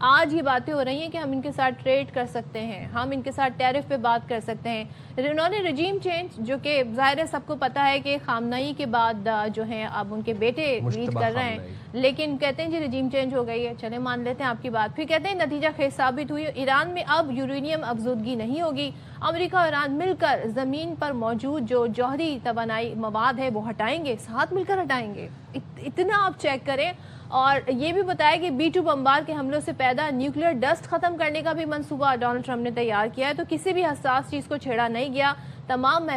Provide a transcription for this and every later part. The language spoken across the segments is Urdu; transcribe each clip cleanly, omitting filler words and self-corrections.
آج یہ باتیں ہو رہی ہیں کہ ہم ان کے ساتھ ٹریڈ کر سکتے ہیں, ہم ان کے ساتھ ٹیرف پہ بات کر سکتے ہیں. انہوں نے رجیم چینج, جو کہ ظاہر ہے سب کو پتا ہے کہ خامنئی کے بعد جو ہیں اب ان کے بیٹے لیڈ کر رہے ہیں, لیکن کہتے ہیں جی رجیم چینج ہو گئی ہے, چلے مان لیتے ہیں آپ کی بات. پھر کہتے ہیں نتیجہ خیز ثابت ہوئی, ایران میں اب یورینیم افزودگی نہیں ہوگی, امریکہ اور ایران مل کر زمین پر موجود جو جوہری توانائی مواد ہے وہ ہٹائیں گے, ساتھ مل کر ہٹائیں گے. اتنا آپ چیک کریں. اور یہ بھی بتایا کہ B-2 بمبار کے حملوں سے پیدا نیوکلیئر ڈسٹ ختم کرنے کا بھی منصوبہ ڈونلڈ ٹرمپ نے تیار کیا ہے, تو کسی بھی حساس چیز کو چھیڑا نہیں گیا, تمام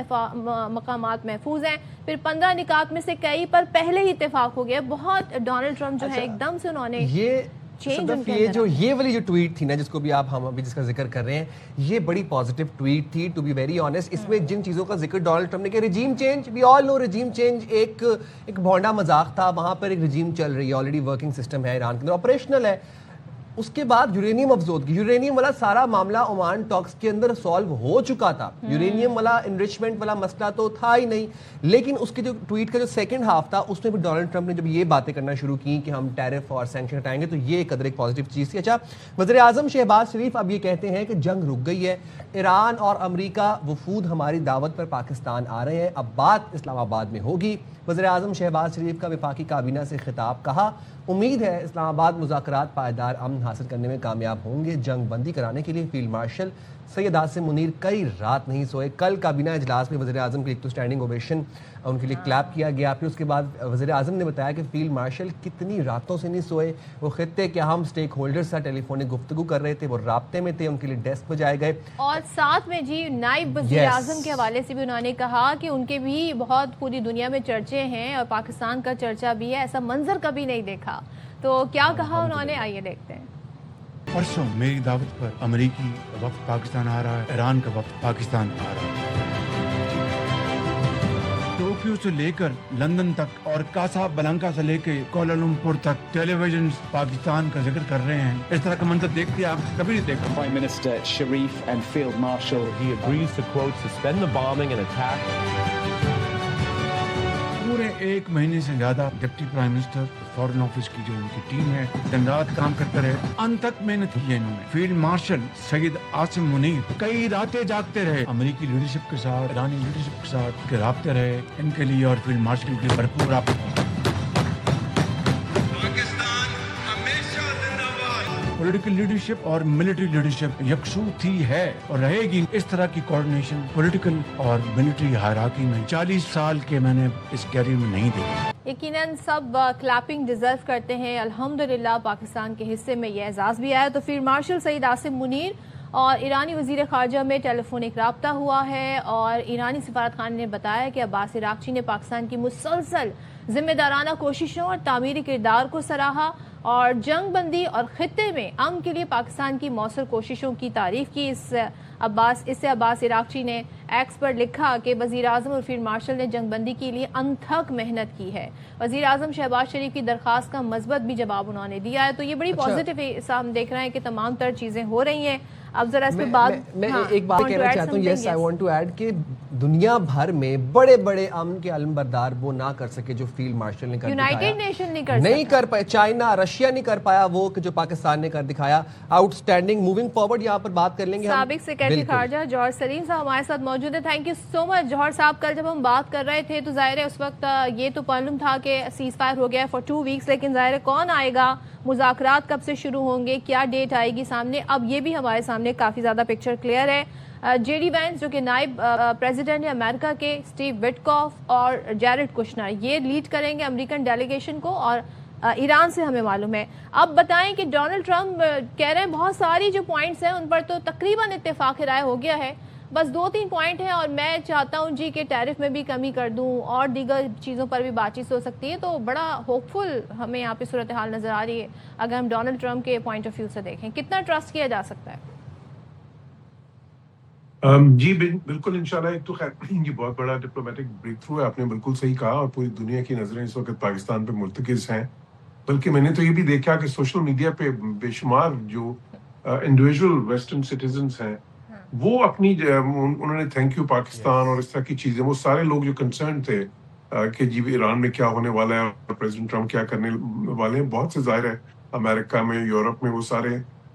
مقامات محفوظ ہیں. پھر 15 نکات میں سے کئی پر پہلے ہی اتفاق ہو گیا. بہت ڈونلڈ ٹرمپ جو ہے ایک دم سے انہوں نے یہ والی جو ٹویٹ تھی نا, جس کو بھی ہم ابھی جس کا ذکر کر رہے ہیں, یہ بڑی پازیٹیو ٹویٹ تھی ٹو بی ویری آنیسٹ. اس میں جن چیزوں کا ذکر ڈونلڈ ٹرمپ نے کیا, رجیم چینج, وی آل نو رجیم چینج ایک بھونڈا مذاق تھا. وہاں پر ایک رجیم چل رہی ہے, آلریڈی ورکنگ سسٹم ہے ایران کے اندر, آپریشنل ہے. اس کے بعد یورینیم افزودگی, یورینیم والا سارا معاملہ عمان ٹاکس کے اندر سالو ہو چکا تھا. یورینیم والا انریچمنٹ والا مسئلہ تو تھا ہی نہیں. لیکن اس کے جو ٹویٹ کا جو سیکنڈ ہاف تھا, اس میں بھی ڈونلڈ ٹرمپ نے جب یہ باتیں کرنا شروع کی کہ ہم ٹیرف اور سینکشن ہٹائیں گے, تو یہ قدر ایک پازیٹیو چیز تھی. اچھا, وزیر اعظم شہباز شریف اب یہ کہتے ہیں کہ جنگ رک گئی ہے, ایران اور امریکہ وفود ہماری دعوت پر پاکستان آ رہے ہیں, اب بات اسلام آباد میں ہوگی. وزیر اعظم شہباز شریف کا وفاقی کابینہ سے خطاب, کہا امید ہے اسلام آباد مذاکرات پائیدار امن حاصل کرنے میں کامیاب ہوں گے. جنگ بندی کرانے کے لیے فیلڈ مارشل سید عاصم منیر کئی رات نہیں سوئے. کل کابینہ اجلاس میں وزیر اعظم کے ایک تو اسٹینڈنگ اوویشن ان کے لیے کلیپ کیا گیا. پھر اس کے بعد وزیر اعظم نے بتایا کہ فیلڈ مارشل کتنی راتوں سے نہیں سوئے, وہ خطے کہ ہم اسٹیک ہولڈر سے ٹیلی فونک گفتگو کر رہے تھے, وہ رابطے میں تھے, ان کے لیے ڈیسک بجائے گئے. اور ساتھ میں جی نائب وزیر اعظم کے حوالے سے بھی انہوں نے کہا کہ ان کے بھی بہت پوری دنیا میں چرچے ہیں اور پاکستان کا چرچا بھی ہے, ایسا منظر کبھی نہیں دیکھا. تو کیا کہا انہوں نے, آئیے دیکھتے ہیں. پرسوں میری دعوت پر امریکی وفد پاکستان آ رہا ہے, ایران کا وفد پاکستان آ رہا ہے. ٹوکیو سے لے کر لندن تک اور کاسا بلانکا سے لے کے کوالالمپور تک ٹیلی ویژن پاکستان کا ذکر کر رہے ہیں. اس طرح کا منظر دیکھتے آپ کبھی نہیں دیکھا. Prime Minister Sharif and Field Marshal, he agrees to quote suspend the bombing and attack. پورے ایک مہینے سے زیادہ deputy prime minister foreign office کی جو ان کی ٹیم ہے دن رات کام کرتے رہے, ان تک محنت کی ہے انہوں نے. فیلڈ مارشل سید عاصم منیر کئی راتیں جاگتے رہے, امریکی لیڈرشپ کے ساتھ, ایرانی لیڈرشپ کے ساتھ رابطے رہے ان کے لیے, اور فیلڈ مارشل کے لیے بھرپور آپ. پولیٹیکل لیڈرشپ اور ملٹری لیڈرشپ یکسو تھی ہے اور رہے گی. اس طرح کی کوارڈینیشن پولیٹیکل اور ملٹری ہائرارکی میں 40 سال کے میں نے اس کیریئر میں نہیں دیکھی. یقیناً سب کلیپنگ ڈیزرو کرتے ہیں. الحمدللہ پاکستان کے حصے میں یہ اعزاز بھی آیا. تو فیلڈ مارشل سعید عاصم منیر اور ایرانی وزیر خارجہ میں ٹیلی فونک رابطہ ہوا ہے, اور ایرانی سفارت خانے نے بتایا کہ عباس عراقچی نے پاکستان کی مسلسل ذمہ دارانہ کوششوں اور تعمیری کردار کو سراہا, اور جنگ بندی اور خطے میں امن کے لیے پاکستان کی موثر کوششوں کی تعریف کی. اس سے عباس عراقچی نے ایکس پر لکھا کہ وزیر اعظم اور فیلڈ مارشل نے جنگ بندی کے لیے انتھک محنت کی ہے. وزیر اعظم شہباز شریف کی درخواست کا مثبت بھی جواب انہوں نے دیا ہے. تو یہ بڑی پازیٹیو ہم دیکھ رہے ہیں کہ تمام تر چیزیں ہو رہی ہیں. اب ذرا اس پہ میں ایک بات کہنا چاہتا ہوں, یس آئی وانٹ ٹو ایڈ کہ دنیا بھر میں بڑے بڑے امن کے علم بردار وہ نہ کر سکے جو فیلڈ مارشل نے کر دکھایا. یونائیٹڈ نیشن نہیں کر پایا, چائنا رشیا نہیں کر پایا وہ جو پاکستان نے کر دکھایا. Out standing. موونگ فارورڈ یہاں پر بات کر لیں گے. سابق سیکرٹری خارجہ جوہر سلیم صاحب ہمارے ساتھ موجود ہیں. تھینک یو سو مچ جوہر صاحب. کل جب ہم بات کر رہے تھے تو ظاہر ہے اس وقت یہ تو معلوم تھا کہ سیز فائر ہو گیا فار 2 ویکس, لیکن ظاہر ہے کون آئے گا, مذاکرات کب سے شروع ہوں گے, کیا ڈیٹ آئے گی سامنے, اب یہ بھی ہمارے سامنے کافی زیادہ پکچر کلیئر ہے. جے ڈی وینس جو کہ نائب پریزیڈنٹ ہے امریکہ کے, اسٹیو وٹکاف اور جیرڈ کشنر, یہ لیڈ کریں گے امریکن ڈیلیگیشن کو, اور ایران سے ہمیں معلوم ہے. اب بتائیں کہ ڈونلڈ ٹرمپ کہہ رہے ہیں بہت ساری جو پوائنٹس ہیں ان پر تو تقریباً اتفاق رائے ہو گیا ہے, بس 2-3 پوائنٹ ہیں, اور میں چاہتا ہوں جی کہ ٹیرف میں بھی کمی کر دوں اور دیگر چیزوں پر بھی بات چیت ہو سکتی ہے. تو بڑا ہوپ فل ہمیں یہاں پہ صورتحال نظر آ رہی ہے اگر ہم ڈونلڈ ٹرمپ کے پوائنٹ آف ویو سے دیکھیں. کتنا ٹرسٹ کیا جا سکتا ہے؟ جی بالکل انشاءاللہ. ایک تو خیر یہ بہت بڑا ڈپلومیٹک بریک تھرو ہے, آپ نے بالکل صحیح کہا, اور پوری دنیا کی نظریں اس وقت پاکستان پہ مرتکز ہیں. بلکہ میں نے تو یہ بھی دیکھا کہ سوشل میڈیا پہ بے شمار جو انڈیویجول ویسٹرن سٹیزنز ہیں وہ اپنی انہوں نے تھینک یو پاکستان اور اس طرح کی چیزیں, وہ سارے لوگ جو کنسرن تھے کہ جی ایران میں کیا ہونے والا ہے اور پریزیڈنٹ ٹرمپ کیا کرنے والے ہیں, بہت سے ظاہر ہے امریکہ میں, یورپ میں وہ سارے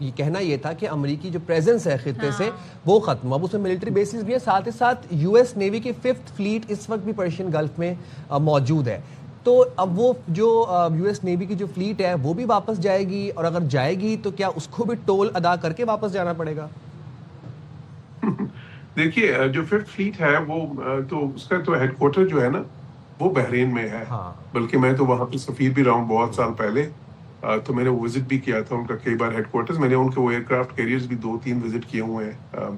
یہ کہنا یہ تھا کہ امریکی جو پریزنس ہے خطے سے وہ ختم. اب اس میں ملٹری بیسز بھی ہیں, ساتھ ہی ساتھ یو ایس نیوی کی 5th فلیٹ اس وقت بھی پرشین گلف میں موجود ہے. تو اب وہ جو یو ایس نیوی کی جو فلیٹ ہے وہ بھی واپس جائے گی, اور اگر جائے گی تو کیا اس کو بھی ٹول ادا کر کے واپس جانا پڑے گا؟ دیکھیے جو 5th فلیٹ ہے وہ تو اس کا تو ہیڈ کوارٹر جو ہے نا وہ بحرین میں ہے. بلکہ میں تو وہاں پہ سفیر بھی رہا ہوں بہت سال پہلے, تو میں نے وہ وزٹ بھی کیا تھا ان کا کئی بار ہیڈ کوارٹرز. میں نے ان کے وہ ایئر کرافٹ کیریئرز بھی 2-3 وزٹ کیے ہوئے ہیں.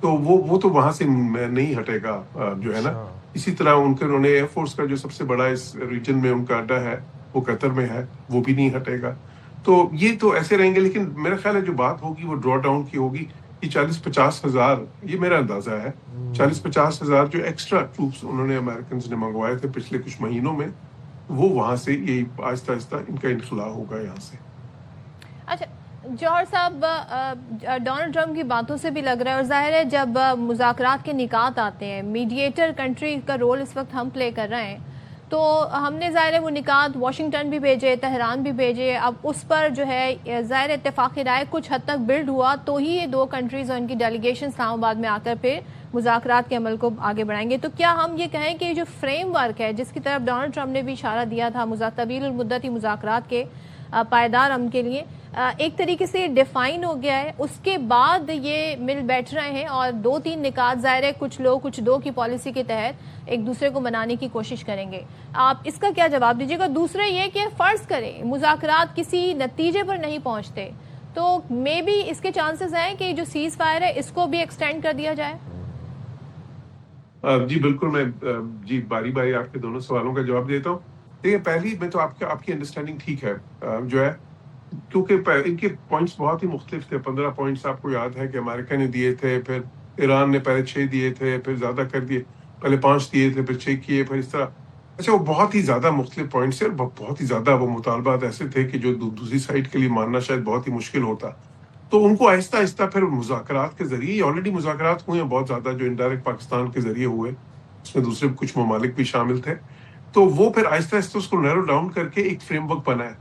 تو وہ تو وہاں سے نہیں ہٹے گا جو ہے نا. اسی طرح انہوں نے ایئر فورس کا جو سب سے بڑا اس ریجن میں ان کا اڈا ہے وہ قطر میں ہے, وہ بھی نہیں ہٹے گا. تو یہ تو ایسے رہیں گے. لیکن میرا خیال ہے جو بات ہوگی وہ ڈرا ڈاؤن کی ہوگی. یہ 40-50 ہزار, یہ میرا اندازہ ہے, 40-50 ہزار جو ایکسٹرا ٹروپس انہوں نے امریکنز نے منگوائے تھے پچھلے کچھ مہینوں میں, وہ وہاں سے یہ آہستہ آہستہ ان کا انخلا ہوگا یہاں سے. اچھا جوہر صاحب, ڈونلڈ ٹرمپ کی باتوں سے بھی لگ رہا ہے, اور ظاہر ہے جب مذاکرات کے نکات آتے ہیں, میڈیٹر کنٹری کا رول اس وقت ہم پلے کر رہے ہیں, تو ہم نے ظاہر ہے وہ نکات واشنگٹن بھی بھیجے, تہران بھی بھیجے. اب اس پر جو ہے ظاہر اتفاق رائے کچھ حد تک بلڈ ہوا تو ہی یہ 2 کنٹریز اور ان کی ڈیلیگیشن اسلام آباد میں آ کر پھر مذاکرات کے عمل کو آگے بڑھائیں گے. تو کیا ہم یہ کہیں کہ جو فریم ورک ہے جس کی طرف ڈونلڈ ٹرمپ نے بھی اشارہ دیا تھا طویل المدتی مذاکرات کے پائیدار امن کے لیے, ایک طریقے سے ڈیفائن ہو گیا ہے, اس کے بعد یہ مل بیٹھ رہے ہیں اور 2-3 نکات ظاہر ہے کچھ لوگ کچھ 2 کی پالیسی کے تحت ایک دوسرے کو منانے کی کوشش کریں گے. آپ اس کا کیا جواب دیجیے گا؟ دوسرا یہ کہ فرض کریں مذاکرات کسی نتیجے پر نہیں پہنچتے تو مے بی اس کے چانسز ہیں کہ جو سیز فائر ہے اس کو بھی ایکسٹینڈ کر دیا جائے. جی بالکل, میں جی باری باری آپ کے دونوں سوالوں کا جواب دیتا ہوں. دیکھیے پہلی میں تو آپ کی انڈرسٹینڈنگ ٹھیک ہے جو ہے, کیونکہ ان کے پوائنٹس بہت ہی مختلف تھے. 15 پوائنٹس آپ کو یاد ہے کہ امریکہ نے دیے تھے, پھر ایران نے پہلے 6 دیے تھے, پھر زیادہ کر دیے, پہلے 5 دیے تھے, پھر 6 کیے, پھر اس طرح. اچھا وہ بہت ہی زیادہ مختلف پوائنٹس ہیں, بہت ہی زیادہ وہ مطالبات ایسے تھے کہ جو دوسری سائڈ کے لیے ماننا شاید بہت ہی مشکل ہوتا. تو ان کو آہستہ آہستہ پھر مذاکرات کے ذریعے, آلریڈی مذاکرات ہوئے ہیں بہت زیادہ جو انڈائریکٹ پاکستان کے ذریعے ہوئے, اس میں دوسرے کچھ ممالک بھی شامل تھے, تو وہ پھر آہستہ آہستہ اس کو نیرو ڈاؤن کر کے ایک فریم ورک بنا ہے.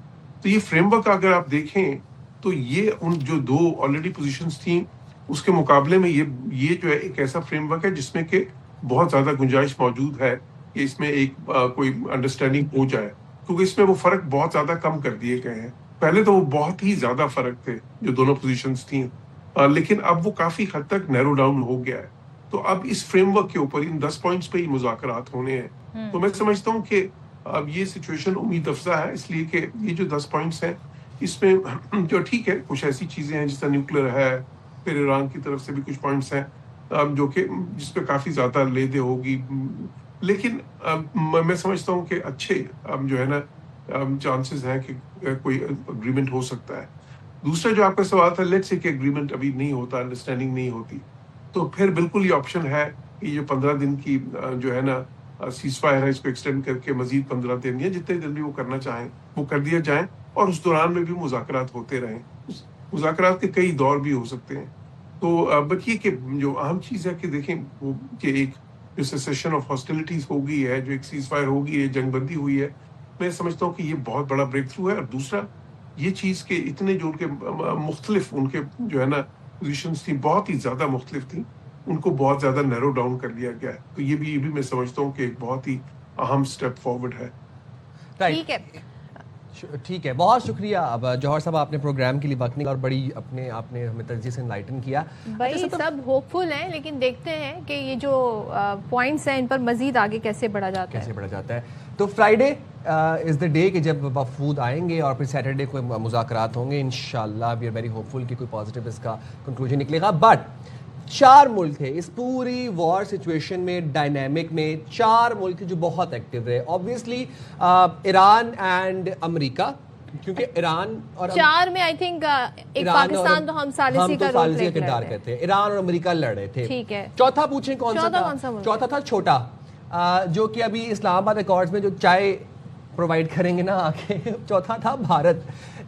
تو یہ فریم ورک اگر آپ دیکھیں تو یہ ان جو 2 آلریڈی پوزیشنز تھیں اس کے مقابلے میں یہ جو ہے ایک ایسا فریم ورک ہے جس میں کہ بہت زیادہ گنجائش موجود ہے کہ اس میں ایک کوئی انڈرسٹینڈنگ ہو جائے, کیونکہ اس میں وہ فرق بہت زیادہ کم کر دیے گئے ہیں. پہلے تو وہ بہت ہی زیادہ فرق تھے جو دونوں پوزیشنز تھیں, لیکن اب وہ کافی حد تک نیرو ڈاؤن ہو گیا ہے. تو اب اس فریم ورک کے اوپر ان 10 پوائنٹس پہ ہی مذاکرات ہونے ہیں. تو میں سمجھتا ہوں کہ اب یہ سچویشن امید افزا ہے, اس لیے کہ یہ جو 10 پوائنٹس ہیں اس میں جو ٹھیک ہے کچھ ایسی چیزیں ہیں جس طرح نیوکلیر ہے, پھر ایران کی طرف سے بھی کچھ پوائنٹس ہیں جو کہ جس پہ کافی زیادہ لے دے ہوگی, لیکن میں سمجھتا ہوں کہ اچھے جو ہے نا چانسز ہیں کہ کوئی اگریمنٹ ہو سکتا ہے. دوسرا جو آپ کا سوال تھا, لیٹس سے کہ اگریمنٹ ابھی نہیں ہوتا, انڈرسٹینڈنگ نہیں ہوتی, تو پھر بالکل یہ آپشن ہے کہ یہ 15 دن کی جو ہے نا سیز فائر ہے اس کو ایکسٹینڈ کر کے مزید 15 دن یا جتنے دن بھی وہ کرنا چاہیں وہ کر دیا جائیں, اور اس دوران میں بھی مذاکرات ہوتے رہیں. مذاکرات کے کئی دور بھی ہو سکتے ہیں. تو بٹ یہ کہ جو اہم چیز ہے کہ دیکھیں وہ کہ ایک جو سیسیشن آف ہاسٹیلٹیز ہو گئی ہے, جو ایک سیز فائر ہو گئی ہے, جنگ بندی ہوئی ہے, میں سمجھتا ہوں کہ یہ بہت بڑا بریک تھرو ہے. اور دوسرا یہ چیز کہ اتنے جو ان کے مختلف ان کے جو ہے نا پوزیشنز تھیں بہت ہی زیادہ مختلف تھیں, ان کو بہت زیادہ نیرو ڈاؤن کر لیا گیا ہے. تو یہ بھی میں سمجھتا ہوں کہ ایک بہت ہی اہم سٹیپ فارورڈ ہے. ٹھیک ہے, ٹھیک ہے, بہت شکریہ. اب جوہر صاحب آپ نے پروگرام کے لیے وقت نکالا اور بڑی آپ نے ہمیں تجزیے سے انلائٹن کیا. بھائی سب ہوپ فل ہیں, لیکن دیکھتے ہیں کہ یہ جو پوائنٹس ہیں ان پر مزید آگے کیسے بڑھا جاتا ہے. تو فرائیڈے از دا ڈے کہ جب وفود آئیں گے اور پھر سیٹرڈے کو مذاکرات ہوں گے. انشاءاللہ وی آر ویری ہوپ فل کہ کوئی پازیٹیو اس کا کنکلوژن نکلے گا. بٹ 4 ملک تھے اس پوری وار سچویشن میں, ڈائنامک میں 4 ملک جو بہت ایکٹیو رہے. آبویسلی ایران اینڈ امریکہ, کیونکہ ایران اور 4 میں آئی تھنک ایک پاکستان تو ہم ثالثی کا رول پلے کردار کرتے ہیں. ایران اور امریکہ لڑ رہے تھے. ٹھیک ہے, چوتھا پوچھیں کون سا تھا؟ چوتھا تھا چھوٹا, جو کہ ابھی اسلام آباد ایکارڈز میں جو چائے پرووائڈ کریں گے نا آ کے. چوتھا تھا بھارت,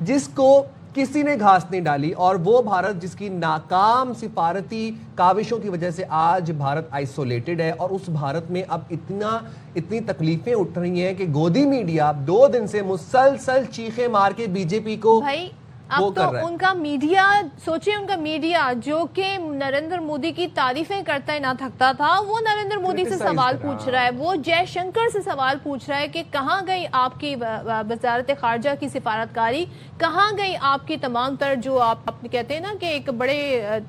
جس کو کسی نے گھاس نہیں ڈالی، اور وہ بھارت جس کی ناکام سفارتی کاوشوں کی وجہ سے آج بھارت آئسولیٹڈ ہے، اور اس بھارت میں اب اتنی تکلیفیں اٹھ رہی ہیں کہ گودی میڈیا 2 دن سے مسلسل چیخیں مار کے بی جے پی کو بھائی اب تو ان کا میڈیا، سوچیں ان کا میڈیا جو کہ نریندر مودی کی تعریفیں کرتا ہے نہ تھکتا تھا، وہ نریندر مودی سے سوال پوچھ رہا ہے، وہ جے شنکر سے سوال پوچھ رہا ہے کہ کہاں گئی آپ کی وزارت خارجہ کی سفارتکاری، کہاں گئی آپ کی تمام تر جو آپ کہتے ہیں نا کہ ایک بڑے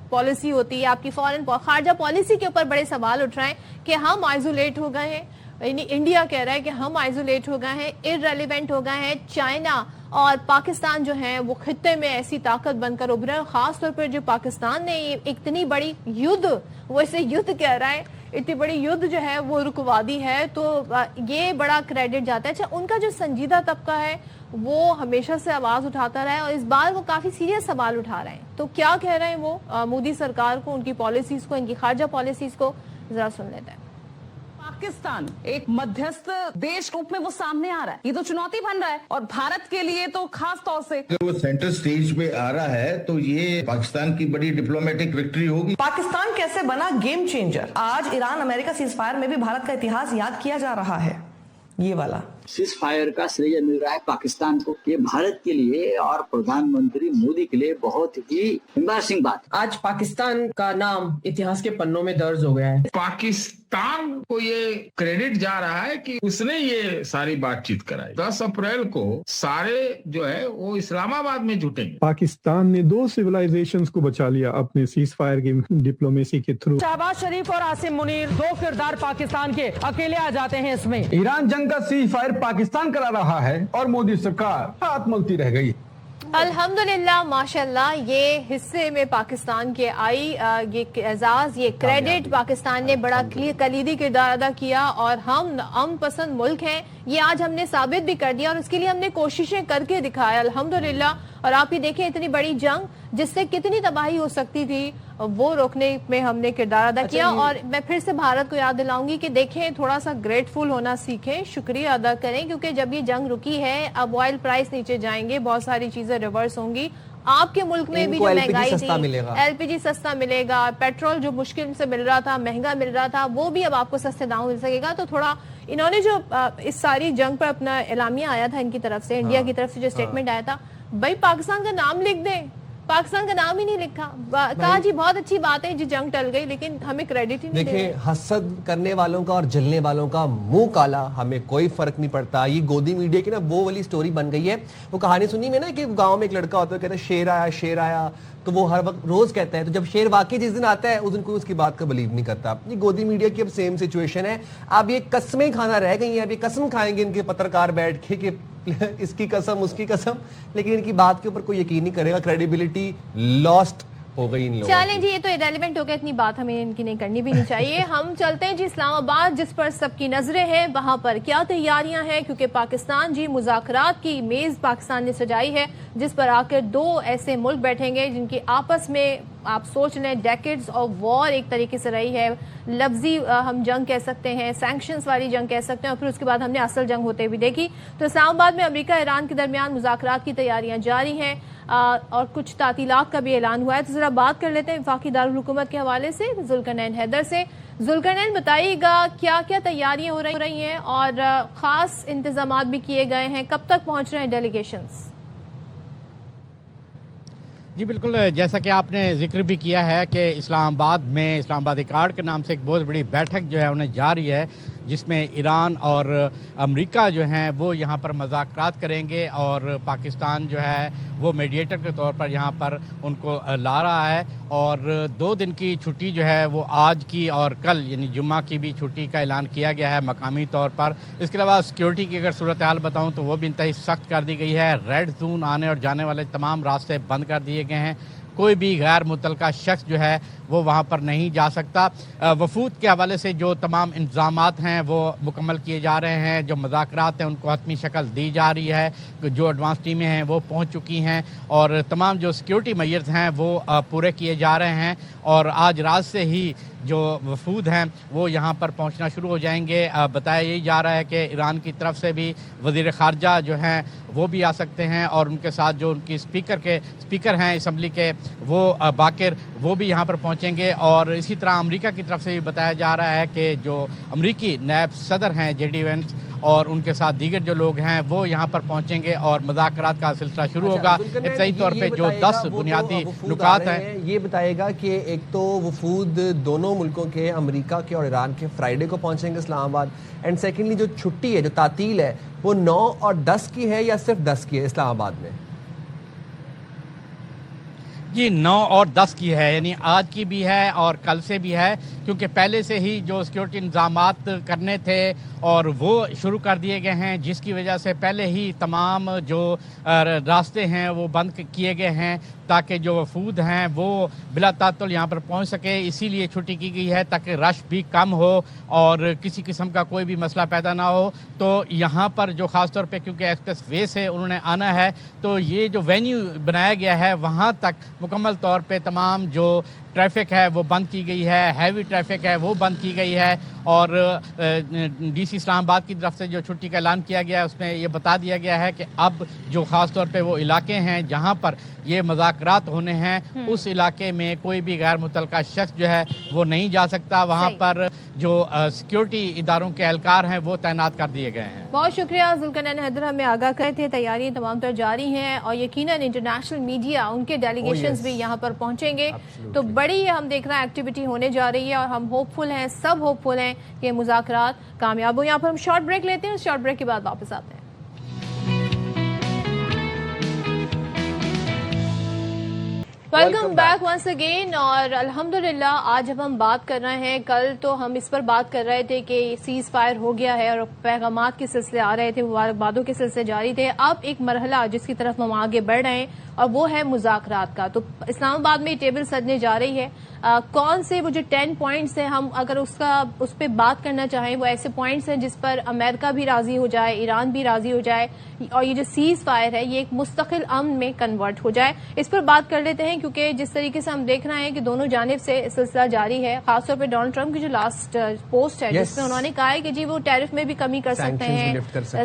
پالیسی ہوتی ہے آپ کی فورن خارجہ پالیسی کے اوپر بڑے سوال اٹھ رہے ہیں کہ ہم آئزولیٹ ہو گئے ہیں، یعنی انڈیا کہہ رہا ہے کہ ہم آئزولیٹ ہو گئے ہیں، ارریلیونٹ ہو گئے ہیں، چائنا اور پاکستان جو ہیں وہ خطے میں ایسی طاقت بن کر ابھرے، خاص طور پر جو پاکستان نے اتنی بڑی یدھ، وہ اسے یدھ کہہ رہا ہے، اتنی بڑی یدھ جو ہے وہ رکوا دی ہے، تو یہ بڑا کریڈٹ جاتا ہے۔ اچھا، ان کا جو سنجیدہ طبقہ ہے وہ ہمیشہ سے آواز اٹھاتا رہا ہے، اور اس بار وہ کافی سیریس سوال اٹھا رہے ہیں، تو کیا کہہ رہے ہیں وہ مودی سرکار کو، ان کی پالیسیز کو، ان کی خارجہ پالیسیز کو، ذرا سن لیتے ہیں۔ پاکستان ایک مدھیست دیش روپ میں وہ سامنے آ رہا ہے، یہ تو چنوتی بن رہا ہے، اور بھارت کے لیے تو خاص طور سے اگر وہ سینٹر سٹیج پہ آ رہا ہے تو یہ پاکستان کی بڑی ڈپلومیٹک وکٹری ہوگی۔ پاکستان کیسے بنا گیم چینجر؟ آج ایران امریکہ سیز فائر میں بھی بھارت کا اتہاس یاد کیا جا رہا ہے، یہ والا سیز فائر کا شریعہ مل رہا ہے پاکستان کو، یہ بھارت کے لیے اور پردھان منتری مودی کے لیے بہت ہی امبارسنگ بات۔ آج پاکستان کا نام اتہاس کے پنوں میں درج ہو گیا ہے۔ پاکستان کو یہ کریڈٹ جا رہا ہے کہ اس نے یہ ساری بات چیت کرائی۔ 10 اپریل کو سارے جو ہے وہ اسلام آباد میں جھوٹیں گے۔ پاکستان نے 2 سیولائزیشنز کو بچا لیا اپنے سیز فائر کی ڈپلومیسی کے تھرو۔ شہباز شریف اور عاصم منیر 2 کردار پاکستان کے اکیلے آ جاتے ہیں اس میں۔ ایران جنگ کا سیز فائر پاکستان کرا رہا ہے اور مودی سرکار ہاتھ ملتی رہ گئی۔ الحمدللہ، ماشاءاللہ، یہ حصے میں پاکستان کے آئی، یہ اعزاز، یہ کریڈٹ پاکستان نے بڑا کلیدی کردار ادا کیا، اور ہم امن پسند ملک ہیں، یہ آج ہم نے ثابت بھی کر دیا، اور اس کے لیے ہم نے کوششیں کر کے دکھایا الحمدللہ۔ اور آپ ہی دیکھیں اتنی بڑی جنگ جس سے کتنی تباہی ہو سکتی تھی، وہ روکنے میں ہم نے کردار ادا کیا۔ اور میں پھر سے بھارت کو یاد دلاؤں گی کہ دیکھیں، تھوڑا سا گریٹفل ہونا سیکھیں، شکریہ ادا کریں، کیونکہ جب یہ جنگ رکی ہے اب آئل پرائس نیچے جائیں گے، بہت ساری چیزیں ریورس ہوں گی، آپ کے ملک میں بھی جو مہنگائی تھی، ایل پی جی سستا ملے گا، پیٹرول جو مشکل سے مل رہا تھا، مہنگا مل رہا تھا، وہ بھی اب آپ کو سستے داموں مل سکے گا۔ تو تھوڑا انہوں نے جو اس ساری جنگ پر اپنا اعلامیہ آیا تھا ان کی طرف سے، انڈیا کی طرف سے جو اسٹیٹمنٹ آیا تھا، بھائی پاکستان کا نام لکھ دیں، پاکستان کا نام ہی نہیں لکھا، کہا جی بہت اچھی بات ہے جی جنگ ٹل گئی، لیکن ہمیں کریڈٹ ہی نہیں دے۔ دیکھیں، حسد کرنے والوں کا اور جلنے والوں کا منہ کالا، ہمیں کوئی فرق نہیں پڑتا۔ یہ گودی میڈیا کی نا وہ والی سٹوری بن گئی ہے، وہ کہانی سنی میں نا کہ گاؤں میں ایک لڑکا ہوتا ہے، کہتا ہے شیر آیا، تو وہ ہر وقت روز کہتا ہے، تو جب شیر واقعی جس دن آتا ہے اس دن کوئی اس کی بات کا بلیو نہیں کرتا۔ یہ گودی میڈیا کی اب سیم سچویشن ہے، اب یہ قسمیں کھانا رہ گئی ہیں، اب یہ قسم کھائیں گے ان کے پترکار بیٹھ کے کہ اس کی قسم اس کی قسم، لیکن ان کی بات کے اوپر کوئی یقین نہیں کرے گا، کریڈیبلٹی لاسٹ ہو گئی ان لوگوں۔ چلیں جی، یہ تو ریلیونٹ ہو گیا، اتنی بات ہمیں ان کی نہیں کرنی بھی نہیں چاہیے۔ ہم چلتے ہیں جی اسلام آباد، جس پر سب کی نظریں ہیں، وہاں پر کیا تیاریاں ہیں، کیونکہ پاکستان جی مذاکرات کی میز پاکستان نے سجائی ہے، جس پر آ کر 2 ایسے ملک بیٹھیں گے جن کی آپس میں آپ سوچ لیں ڈیکیڈز آف وار ایک طریقے سے رہی ہے، لفظی ہم جنگ کہہ سکتے ہیں، سینکشنز والی جنگ کہہ سکتے ہیں، اور پھر اس کے بعد ہم نے اصل جنگ ہوتے بھی دیکھی۔ تو اسلام آباد میں امریکہ ایران کے درمیان مذاکرات کی تیاریاں جاری ہیں، اور کچھ تعطیلات کا بھی اعلان ہوا ہے۔ تو ذرا بات کر لیتے ہیں وفاقی دارالحکومت کے حوالے سے ذوالقرنین حیدر سے۔ ذوالقرنین، بتائیے گا کیا کیا تیاریاں ہو رہی ہیں، اور خاص انتظامات بھی کیے گئے ہیں، کب تک پہنچ رہے ہیں ڈیلیگیشنز؟ جی بالکل، جیسا کہ آپ نے ذکر بھی کیا ہے کہ اسلام آباد میں اسلام آباد ایکارڈ کے نام سے ایک بہت بڑی بیٹھک جو ہے انہیں جاری ہے، جس میں ایران اور امریکہ جو ہیں وہ یہاں پر مذاکرات کریں گے، اور پاکستان جو ہے وہ میڈیٹر کے طور پر یہاں پر ان کو لا رہا ہے، اور 2 دن کی چھٹی جو ہے وہ آج کی اور کل یعنی جمعہ کی بھی چھٹی کا اعلان کیا گیا ہے مقامی طور پر۔ اس کے علاوہ سیکیورٹی کی اگر صورتحال بتاؤں تو وہ بھی انتہائی سخت کر دی گئی ہے، ریڈ زون آنے اور جانے والے تمام راستے بند کر دیے گئے ہیں، کوئی بھی غیر متعلقہ شخص جو ہے وہ وہاں پر نہیں جا سکتا. وفود کے حوالے سے جو تمام انتظامات ہیں وہ مکمل کیے جا رہے ہیں, جو مذاکرات ہیں ان کو حتمی شکل دی جا رہی ہے, جو ایڈوانس ٹیمیں ہیں وہ پہنچ چکی ہیں اور تمام جو سیکیورٹی میئرز ہیں وہ پورے کیے جا رہے ہیں, اور آج رات سے ہی جو وفود ہیں وہ یہاں پر پہنچنا شروع ہو جائیں گے. بتایا یہی جا رہا ہے کہ ایران کی طرف سے بھی وزیر خارجہ جو ہیں وہ بھی آ سکتے ہیں, اور ان کے ساتھ جو ان کی اسپیکر ہیں اسمبلی کے وہ باقر, وہ بھی یہاں پر پہنچیں گے. اور اسی طرح امریکہ کی طرف سے بھی بتایا جا رہا ہے کہ جو امریکی نائب صدر ہیں جے ڈی وینس اور ان کے ساتھ دیگر جو لوگ ہیں وہ یہاں پر پہنچیں گے اور مذاکرات کا سلسلہ شروع ہوگا. ابتدائی طور پہ جو 10 بنیادی نکات ہیں یہ بتائے گا کہ ایک تو وفود دونوں ملکوں کے, امریکہ کے اور ایران کے, فرائیڈے کو پہنچیں گے اسلام آباد, اینڈ سیکنڈلی جو چھٹی ہے, جو تعطیل ہے, وہ 9 اور 10 کی ہے یا صرف 10 کی ہے اسلام آباد میں؟ جی 9 اور 10 کی ہے, یعنی آج کی بھی ہے اور کل سے بھی ہے, کیونکہ پہلے سے ہی جو سیکیورٹی انتظامات کرنے تھے اور وہ شروع کر دیے گئے ہیں, جس کی وجہ سے پہلے ہی تمام جو راستے ہیں وہ بند کیے گئے ہیں تاکہ جو وفود ہیں وہ بلا تعطل یہاں پر پہنچ سکے. اسی لیے چھٹی کی گئی ہے تاکہ رش بھی کم ہو اور کسی قسم کا کوئی بھی مسئلہ پیدا نہ ہو. تو یہاں پر جو خاص طور پہ کیونکہ ایکسپریس وے سے انہوں نے آنا ہے, تو یہ جو وینیو بنایا گیا ہے وہاں تک مکمل طور پہ تمام جو ٹریفک ہے وہ بند کی گئی ہے, ہیوی ٹریفک ہے وہ بند کی گئی ہے. اور ڈی سی اسلام آباد کی طرف سے جو چھٹی کا اعلان کیا گیا ہے اس میں یہ بتا دیا گیا ہے کہ اب جو خاص طور پہ وہ علاقے ہیں جہاں پر یہ مذاکرات ہونے ہیں اس علاقے میں کوئی بھی غیر متعلقہ شخص جو ہے وہ نہیں جا سکتا. وہاں پر جو سیکیورٹی اداروں کے اہلکار ہیں وہ تعینات کر دیے گئے ہیں. بہت شکریہ ذوالقرنین حیدر, ہمیں آگاہ کرے تھے. تیاریاں تمام تر جاری ہیں اور یقیناً انٹرنیشنل میڈیا ان کے ڈیلیگیشنز بھی یہاں پر پہنچیں گے. تو بڑی ہم دیکھ رہے ہیں ایکٹیویٹی ہونے جا رہی ہے اور ہم ہوپ فل ہیں, سب ہوپ فل ہیں کہ مذاکرات کامیاب ہو. یہاں پر ہم شارٹ بریک لیتے ہیں, اس شارٹ بریک کے بعد واپس آتے ہیں. Welcome back once again. اور الحمدللہ آج اب ہم بات کر رہے ہیں, کل تو ہم اس پر بات کر رہے تھے کہ سیز فائر ہو گیا ہے اور پیغامات کے سلسلے آ رہے تھے, مبارکبادوں کے سلسلے جاری تھے. اب ایک مرحلہ جس کی طرف ہم آگے بڑھ رہے ہیں اور وہ ہے مذاکرات کا. تو اسلام آباد میں ٹیبل سجنے جا رہی ہے. کون سے وہ جو 10 پوائنٹس ہیں, ہم اگر اس پہ بات کرنا چاہیں, وہ ایسے پوائنٹس ہیں جس پر امریکہ بھی راضی ہو جائے, ایران بھی راضی ہو جائے اور یہ جو سیز فائر ہے یہ ایک مستقل امن میں کنورٹ ہو جائے. اس پر بات کر لیتے ہیں کیونکہ جس طریقے سے ہم دیکھ رہے ہیں کہ دونوں جانب سے سلسلہ جاری ہے. خاص طور پہ ڈونلڈ ٹرمپ کی جو لاسٹ پوسٹ ہے جس میں انہوں نے کہا ہے کہ جی وہ ٹیرف میں بھی کمی کر سکتے ہیں,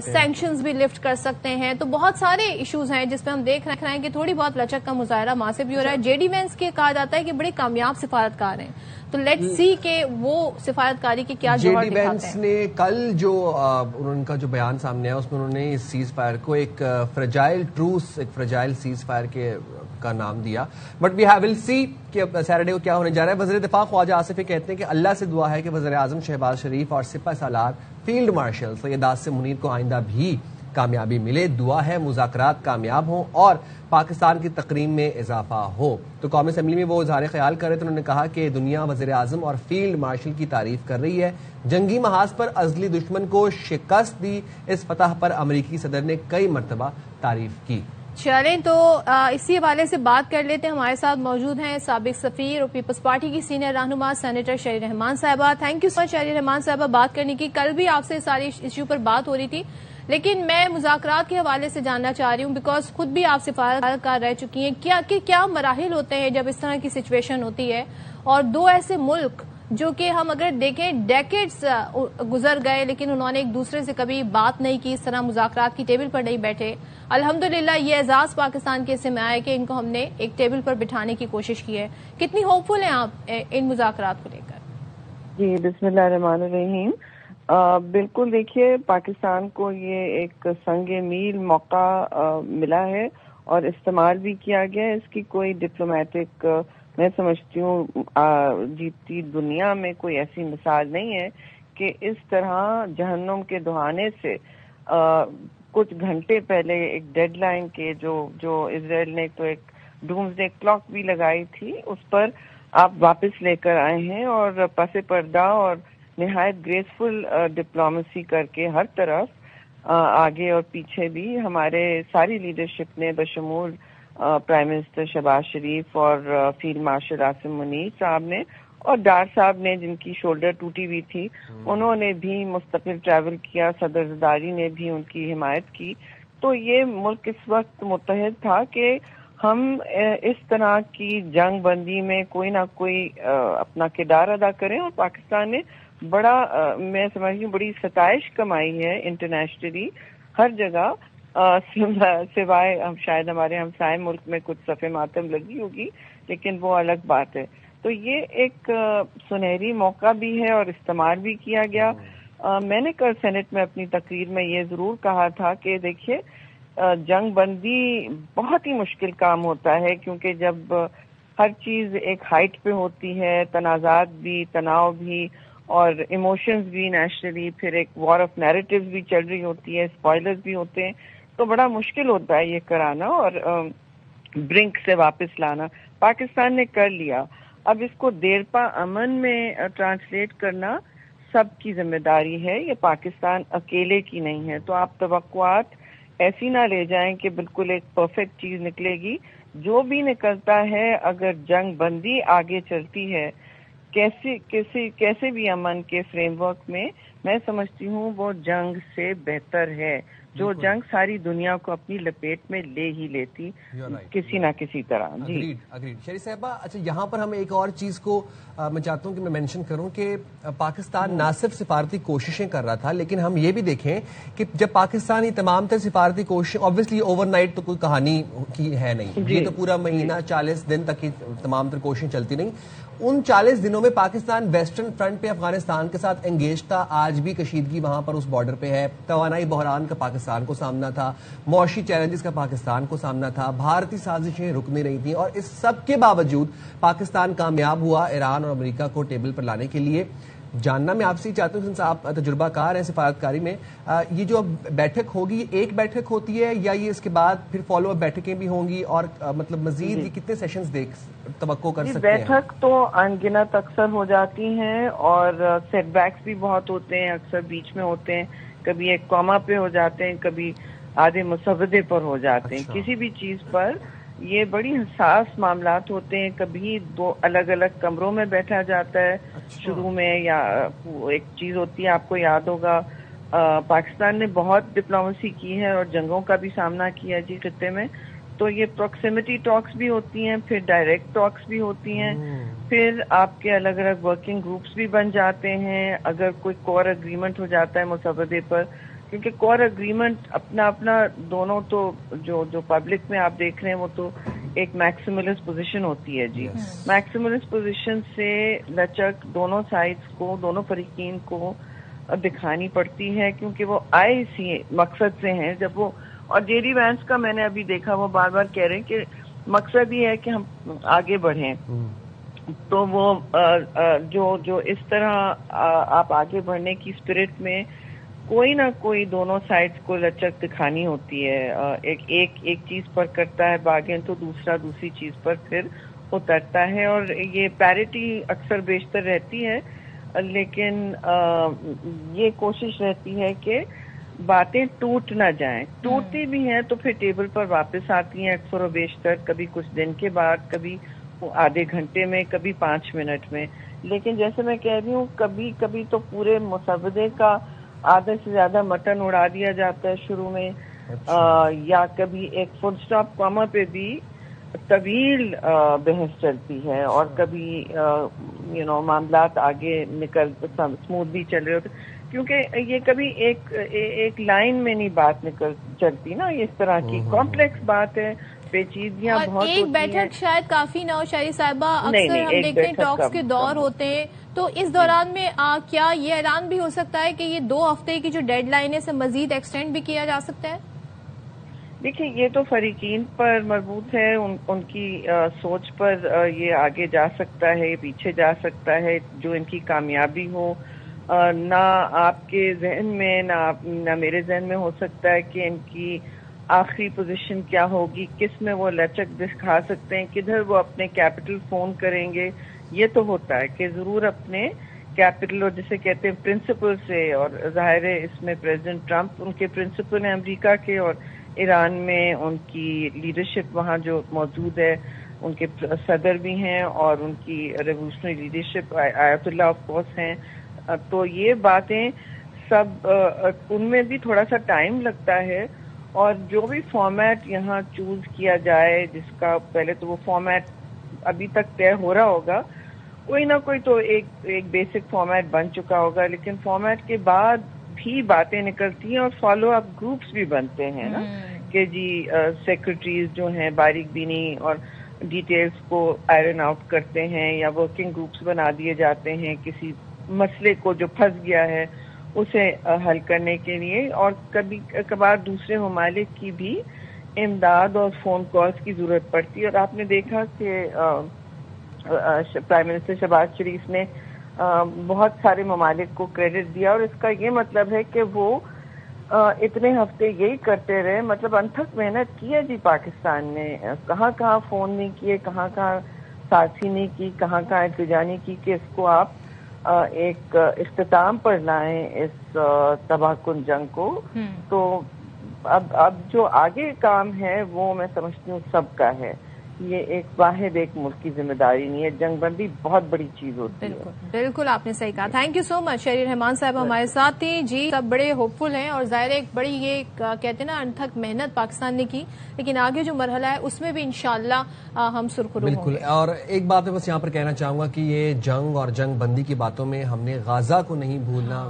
سینکشنز بھی لفٹ کر سکتے ہیں. تو بہت سارے ایشوز ہیں جس پہ ہم دیکھ رہے ہیں کہ تھوڑی بہت لچک کا مظاہرہ وہاں سے بھی ہو رہا ہے. جے ڈی وینس کے کہا جاتا ہے کہ بڑے کامیاب سفارتکار ہیں, تو لیٹس سی کہ وہ سفارتکاری کی کیا جوہر دکھاتے ہیں. جے ڈی وینس نے کل جو ان کا جو بیان سامنے آیا اس میں انہوں نے اس سیز فائر کو ایک فریجائل ٹروس, ایک فریجائل سیز فائر کا نام دیا. بٹ وی ول سی کہ سیٹرڈے کو کیا ہونے جا رہا ہے. وزیر دفاع خواجہ آصف یہ کہتے ہیں کہ اللہ سے دعا ہے کہ وزیر اعظم شہباز شریف اور سپہ سالار فیلڈ مارشل سید عاصم منیر کو آئندہ بھی کامیابی ملے. دعا ہے مذاکرات کامیاب ہوں اور پاکستان کی تقریم میں اضافہ ہو. تو قومی اسمبلی میں وہ اظہار خیال کر رہے تھے, انہوں نے کہا کہ دنیا وزیر اعظم اور فیلڈ مارشل کی تعریف کر رہی ہے. جنگی محاذ پر ازلی دشمن کو شکست دی, اس فتح پر امریکی صدر نے کئی مرتبہ تعریف کی. چلیں تو اسی حوالے سے بات کر لیتے ہیں. ہمارے ساتھ موجود ہیں سابق سفیر اور پیپلز پارٹی کی سینئر رہنما سینیٹر شہری رحمان صاحبہ. تھینک یو سو مچ شہری رحمان صاحبہ بات کرنے کی. کل بھی آپ سے ساری ایشو پر بات ہو رہی تھی, لیکن میں مذاکرات کے حوالے سے جاننا چاہ رہی ہوں بیکاز خود بھی آپ سفارتکار رہ چکی ہیں. کیا مراحل ہوتے ہیں جب اس طرح کی سچویشن ہوتی ہے, اور دو ایسے ملک جو کہ ہم اگر دیکھیں ڈیکیڈز گزر گئے لیکن انہوں نے ایک دوسرے سے کبھی بات نہیں کی, اس طرح مذاکرات کی ٹیبل پر نہیں بیٹھے. الحمدللہ یہ اعزاز پاکستان کے حصے میں آئے کہ ان کو ہم نے ایک ٹیبل پر بٹھانے کی کوشش کی ہے. کتنی ہوپ فل ہیں آپ ان مذاکرات کو لے کر؟ جی بسم اللہ الرحمن الرحیم. بالکل دیکھیے, پاکستان کو یہ ایک سنگ میل موقع ملا ہے اور استعمال بھی کیا گیا ہے. اس کی کوئی ڈپلومیٹک میں سمجھتی ہوں جیتی دنیا میں کوئی ایسی مثال نہیں ہے کہ اس طرح جہنم کے دہانے سے کچھ گھنٹے پہلے ایک ڈیڈ لائن کے جو اسرائیل نے تو ایک ڈومز ڈے کلاک بھی لگائی تھی, اس پر آپ واپس لے کر آئے ہیں اور پس پردہ اور نہایت گریسفل ڈپلومیسی کر کے ہر طرف آگے اور پیچھے بھی ہمارے ساری لیڈرشپ نے بشمول پرائم منسٹر شہباز شریف اور فیلڈ مارشل عاصم منیر صاحب نے اور ڈار صاحب نے جن کی شولڈر ٹوٹی ہوئی تھی انہوں نے بھی مستقل ٹریول کیا، صدر زرداری نے بھی ان کی حمایت کی. تو یہ ملک اس وقت متحد تھا کہ ہم اس طرح کی جنگ بندی میں کوئی نہ کوئی اپنا کردار ادا کریں، اور پاکستان نے بڑا میں سمجھتی ہوں بڑی ستائش کمائی ہے انٹرنیشنلی ہر جگہ، سوائے شاید ہمارے ہمسائے ملک میں کچھ صفحے ماتم لگی ہوگی، لیکن وہ الگ بات ہے. تو یہ ایک سنہری موقع بھی ہے اور استعمال بھی کیا گیا. میں نے کل سینٹ میں اپنی تقریر میں یہ ضرور کہا تھا کہ دیکھیے جنگ بندی بہت ہی مشکل کام ہوتا ہے، کیونکہ جب ہر چیز ایک ہائٹ پہ ہوتی ہے، تنازعات بھی، تناؤ بھی اور ایموشنز بھی نیشنلی، پھر ایک وار آف نیریٹیوز بھی چل رہی ہوتی ہے، اسپوائلرز بھی ہوتے ہیں، تو بڑا مشکل ہوتا ہے یہ کرانا اور برنک سے واپس لانا. پاکستان نے کر لیا. اب اس کو دیرپا امن میں ٹرانسلیٹ کرنا سب کی ذمہ داری ہے، یہ پاکستان اکیلے کی نہیں ہے. تو آپ توقعات ایسی نہ لے جائیں کہ بالکل ایک پرفیکٹ چیز نکلے گی. جو بھی نکلتا ہے اگر جنگ بندی آگے چلتی ہے کیسے بھی امن کے فریم ورک میں، میں سمجھتی ہوں وہ جنگ سے بہتر ہے، جو جنگ ساری دنیا کو اپنی لپیٹ میں لے ہی لیتی کسی نہ کسی طرح. جی اگریڈ. شریف صاحبہ، اچھا یہاں پر ہم ایک اور چیز کو میں چاہتا ہوں کہ میں مینشن کروں کہ پاکستان نہ صرف سفارتی کوششیں کر رہا تھا، لیکن ہم یہ بھی دیکھیں کہ جب پاکستان یہ تمام تر سفارتی کوششیں، آبویسلی اوور نائٹ تو کوئی کہانی کی ہے نہیں، یہ تو پورا مہینہ 40 دن تک تمام تر کوششیں چلتی نہیں. ان 40 دنوں میں پاکستان ویسٹرن فرنٹ پہ افغانستان کے ساتھ انگیج تھا. آج بھی کشیدگی وہاں پر اس بارڈر پہ ہے. توانائی بحران کا پاکستان کو سامنا تھا، معاشی چیلنجز کا پاکستان کو سامنا تھا، بھارتی سازشیں رک نہیں رہی تھیں، اور اس سب کے باوجود پاکستان کامیاب ہوا ایران اور امریکہ کو ٹیبل پر لانے کے لیے. جاننا میں آپ سے چاہتا ہوں، آپ تجربہ کار ہیں سفارتکاری میں، یہ جو بیٹھک ہوگی یہ ایک بیٹھک ہوتی ہے یا یہ اس کے بعد پھر فالو اپ بیٹھکیں بھی ہوں گی، اور مطلب مزید یہ کتنے سیشنز توقع کر سکتے ہیں؟ بیٹھک تو ان گنت اکثر ہو جاتی ہیں اور سیٹ بیکس بھی بہت ہوتے ہیں، اکثر بیچ میں ہوتے ہیں، کبھی ایک کوما پہ ہو جاتے ہیں، کبھی آدھے مسودے پر ہو جاتے ہیں. کسی بھی چیز پر یہ بڑی حساس معاملات ہوتے ہیں. کبھی دو الگ الگ کمروں میں بیٹھا جاتا ہے شروع میں، یا ایک چیز ہوتی ہے آپ کو یاد ہوگا پاکستان نے بہت ڈپلومیسی کی ہے اور جنگوں کا بھی سامنا کیا جی خطے میں، تو یہ پروکسیمٹی ٹاکس بھی ہوتی ہیں، پھر ڈائریکٹ ٹاکس بھی ہوتی ہیں، پھر آپ کے الگ الگ ورکنگ گروپس بھی بن جاتے ہیں. اگر کوئی کور اگریمنٹ ہو جاتا ہے مسودے پر، کیونکہ کور اگریمنٹ اپنا اپنا دونوں تو جو پبلک میں آپ دیکھ رہے ہیں وہ تو ایک میکسیملسٹ پوزیشن ہوتی ہے جی. میکسیملسٹ پوزیشن سے لچک دونوں سائڈز کو، دونوں فریقین کو دکھانی پڑتی ہے، کیونکہ وہ آئے اسی مقصد سے ہیں. جب وہ اور جے ڈی وینس کا میں نے ابھی دیکھا وہ بار بار کہہ رہے ہیں کہ مقصد یہ ہے کہ ہم آگے بڑھیں. تو وہ جو اس طرح آپ آگے بڑھنے کی اسپرٹ میں کوئی نہ کوئی دونوں سائڈز کو لچک دکھانی ہوتی ہے. ایک چیز پر کرتا ہے باگین تو دوسرا دوسری چیز پر پھر اترتا ہے، اور یہ پیرٹی اکثر بیشتر رہتی ہے، لیکن یہ کوشش رہتی ہے کہ باتیں ٹوٹ نہ جائیں. ٹوٹتی بھی ہیں تو پھر ٹیبل پر واپس آتی ہیں اکثر و بیشتر، کبھی کچھ دن کے بعد، کبھی آدھے گھنٹے میں، کبھی 5 منٹ میں. لیکن جیسے میں کہہ رہی ہوں کبھی کبھی تو پورے مسودے کا آدھے سے زیادہ مٹن اڑا دیا جاتا ہے شروع میں، یا کبھی ایک فل سٹاپ کاما پہ بھی طویل بحث چلتی ہے، اور کبھی معاملات آگے نکل اسموتھ بھی چل رہے ہوتے، کیونکہ یہ کبھی ایک لائن میں نہیں بات چلتی نا. اس طرح کی کمپلیکس بات ہے، پیچیدگیاں بہت ہوتی ہیں. ایک بیٹھک شاید کافی نہ ہو شاہری صاحبہ، اکثر ہم دیکھتے ہیں ٹاکس کے دور ہوتے ہیں، تو اس دوران میں کیا یہ اعلان بھی ہو سکتا ہے کہ یہ 2 ہفتے کی جو ڈیڈ لائن ہے اسے مزید ایکسٹینڈ بھی کیا جا سکتا ہے؟ دیکھیے یہ تو فریقین پر مربوط ہے، ان کی سوچ پر یہ آگے جا سکتا ہے، پیچھے جا سکتا ہے، جو ان کی کامیابی ہو. نہ آپ کے ذہن میں نہ میرے ذہن میں ہو سکتا ہے کہ ان کی آخری پوزیشن کیا ہوگی، کس میں وہ لچک دکھا سکتے ہیں، کدھر وہ اپنے کیپٹل فون کریں گے. یہ تو ہوتا ہے کہ ضرور اپنے کیپٹل، اور جسے کہتے ہیں پرنسپل سے، اور ظاہر ہے اس میں پریزیڈنٹ ٹرمپ ان کے پرنسپل ہیں امریکہ کے، اور ایران میں ان کی لیڈرشپ وہاں جو موجود ہے، ان کے صدر بھی ہیں اور ان کی ریولیوشنری لیڈرشپ آیت اللہ آف کورس ہیں. تو یہ باتیں سب ان میں بھی تھوڑا سا ٹائم لگتا ہے، اور جو بھی فارمیٹ یہاں چوز کیا جائے، جس کا پہلے تو وہ فارمیٹ ابھی تک طے ہو رہا ہوگا، کوئی نہ کوئی تو ایک بیسک فارمیٹ بن چکا ہوگا، لیکن فارمیٹ کے بعد بھی باتیں نکلتی ہیں اور فالو اپ گروپس بھی بنتے ہیں نا، کہ جی سیکرٹریز جو ہیں باریک بینی اور ڈیٹیلز کو آئرن آؤٹ کرتے ہیں، یا ورکنگ گروپس بنا دیے جاتے ہیں کسی مسئلے کو جو پھنس گیا ہے اسے حل کرنے کے لیے. اور کبھی کبھار دوسرے ممالک کی بھی امداد اور فون کالز کی ضرورت پڑتی ہے. اور آپ نے دیکھا کہ پرائم منسٹر شہباز شریف نے بہت سارے ممالک کو کریڈٹ دیا، اور اس کا یہ مطلب ہے کہ وہ اتنے ہفتے یہی کرتے رہے، مطلب انتھک محنت کی ہے جی پاکستان نے. کہاں کہاں فون نہیں کیے، کہاں کہاں ساتھی نہیں کی، کہاں کہاں التجا نہیں کی کہ اس کو آپ ایک اختتام پر لائیں اس تباہ کن جنگ کو. تو اب جو آگے کام ہے وہ میں سمجھتی ہوں سب کا ہے. یہ ایک واحد ایک ملک کی ذمہ داری نہیں ہے، جنگ بندی بہت بڑی چیز ہوتی ہے. بالکل آپ نے صحیح کہا. تھینک یو سو مچ. شہریار رحمان صاحب ہمارے ساتھ تھے. جی سب بڑے ہوپ فل ہیں، اور ظاہر ایک بڑی یہ کہتے ہیں نا انتھک محنت پاکستان نے کی، لیکن آگے جو مرحلہ ہے اس میں بھی انشاءاللہ ہم سرخرو ہوں گے. بالکل. اور ایک بات میں بس یہاں پر کہنا چاہوں گا کہ یہ جنگ اور جنگ بندی کی باتوں میں ہم نے غزہ کو نہیں بھولنا.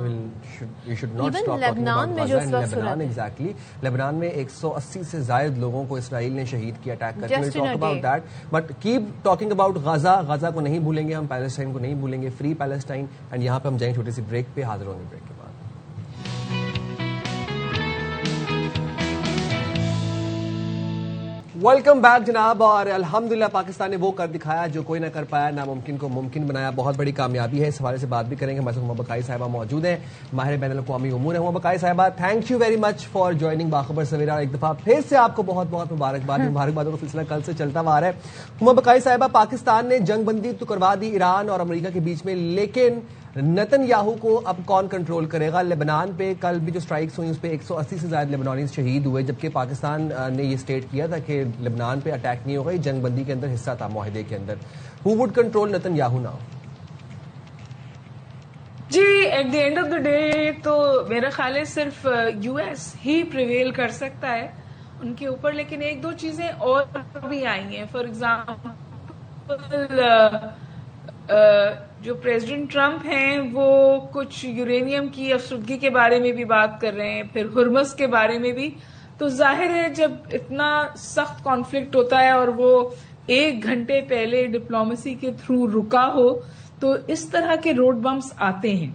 لبنان میں جو ایگزیکٹلی لبنان میں 180 سے زائد لوگوں کو اسرائیل نے شہید کیا اٹیک کر کے. But keep talking about Gaza کو نہیں بھولیں گے ہم، پیلسٹائن کو نہیں بھولیں گے، فری پیلسٹائن. اینڈ یہاں پہ ہم جائیں چھوٹی سی بریک پہ، حاضر ہوں گے بریک کے بعد. ویلکم بیک جناب. اور الحمدللہ پاکستان نے وہ کر دکھایا جو کوئی نہ کر پایا، ناممکن کو ممکن بنایا. بہت بڑی کامیابی ہے. اس حوالے سے بات بھی کریں گے. ہمارے ساتھ محمد بقائی صاحبہ موجود ہیں، ماہر بین الاقوامی امور ہیں. محمد بقائی صاحبہ thank you very much for joining باخبر سویرا. ایک دفعہ پھر سے آپ کو بہت بہت مبارکباد. مبارکبادوں کا سلسلہ کل سے چلتا ہوا رہا ہے. محمد بقائی صاحبہ، پاکستان نے جنگ بندی تو کروا دی ایران اور امریکہ کے بیچ میں، لیکن نتن یاہو کو اب کون کنٹرول کرے گا؟ لبنان پہ کل بھی جو سٹرائکس ہوئی اس پہ 180 سے زائد لبنانیز شہید ہوئے، جبکہ پاکستان نے یہ سٹیٹ کیا تھا کہ لبنان پہ اٹیک نہیں ہوگا، یہ جنگ بندی کے اندر حصہ تھا معاہدے کے اندر. Who would control Netanyahu now? جی at the end of the day تو میرا خیال ہے صرف یو ایس ہی پریویل کر سکتا ہے ان کے اوپر، لیکن ایک دو چیزیں اور بھی آئی ہیں. فار ایگزامپل جو پریزیڈنٹ ٹرمپ ہیں وہ کچھ یورینیم کی افسردگی کے بارے میں بھی بات کر رہے ہیں، پھر ہرمز کے بارے میں بھی. تو ظاہر ہے جب اتنا سخت کانفلکٹ ہوتا ہے اور وہ 1 گھنٹے پہلے ڈپلومیسی کے تھرو رکا ہو تو اس طرح کے روڈ بمپس آتے ہیں.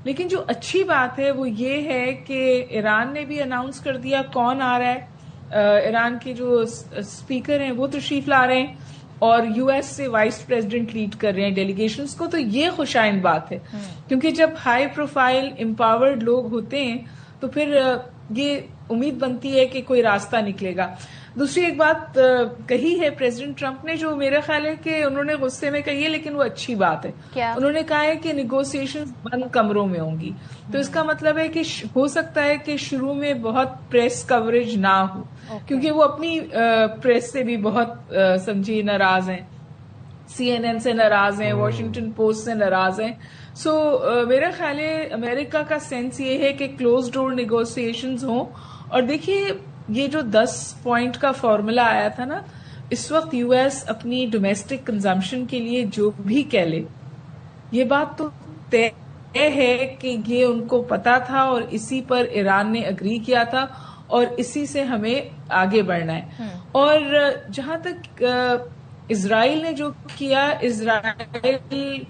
لیکن جو اچھی بات ہے وہ یہ ہے کہ ایران نے بھی اناؤنس کر دیا کون آ رہا ہے. ایران کے جو اسپیکر ہیں وہ تشریف لا رہے ہیں، اور یو ایس سے وائس پریزیڈنٹ لیڈ کر رہے ہیں ڈیلیگیشنز کو. تو یہ خوشائند بات ہے، کیونکہ جب ہائی پروفائل امپاورڈ لوگ ہوتے ہیں تو پھر یہ امید بنتی ہے کہ کوئی راستہ نکلے گا. دوسری ایک بات کہی ہے پریزیڈنٹ ٹرمپ نے جو میرا خیال ہے کہ انہوں نے غصے میں کہی ہے، لیکن وہ اچھی بات ہے. انہوں نے کہا ہے کہ نیگوسیشن بند کمروں میں ہوں گی. تو اس کا مطلب ہے کہ ہو سکتا ہے کہ شروع میں بہت پریس کوریج نہ ہو، کیونکہ وہ اپنی پریس سے بھی بہت سمجھی ناراض ہیں، CNN سے ناراض ہیں، واشنگٹن پوسٹ سے ناراض ہیں. سو میرا خیال ہے امریکہ کا سینس یہ ہے کہ کلوز ڈور نیگوسیشنز ہوں. اور دیکھیے یہ جو 10 پوائنٹ کا فارمولا آیا تھا نا، اس وقت یو ایس اپنی ڈومیسٹک کنزمپشن کے لیے جو بھی کہہ لے، یہ بات تو طے ہے کہ یہ ان کو پتا تھا اور اسی پر ایران نے اگری کیا تھا اور اسی سے ہمیں آگے بڑھنا ہے. اور جہاں تک اسرائیل نے جو کیا، اسرائیل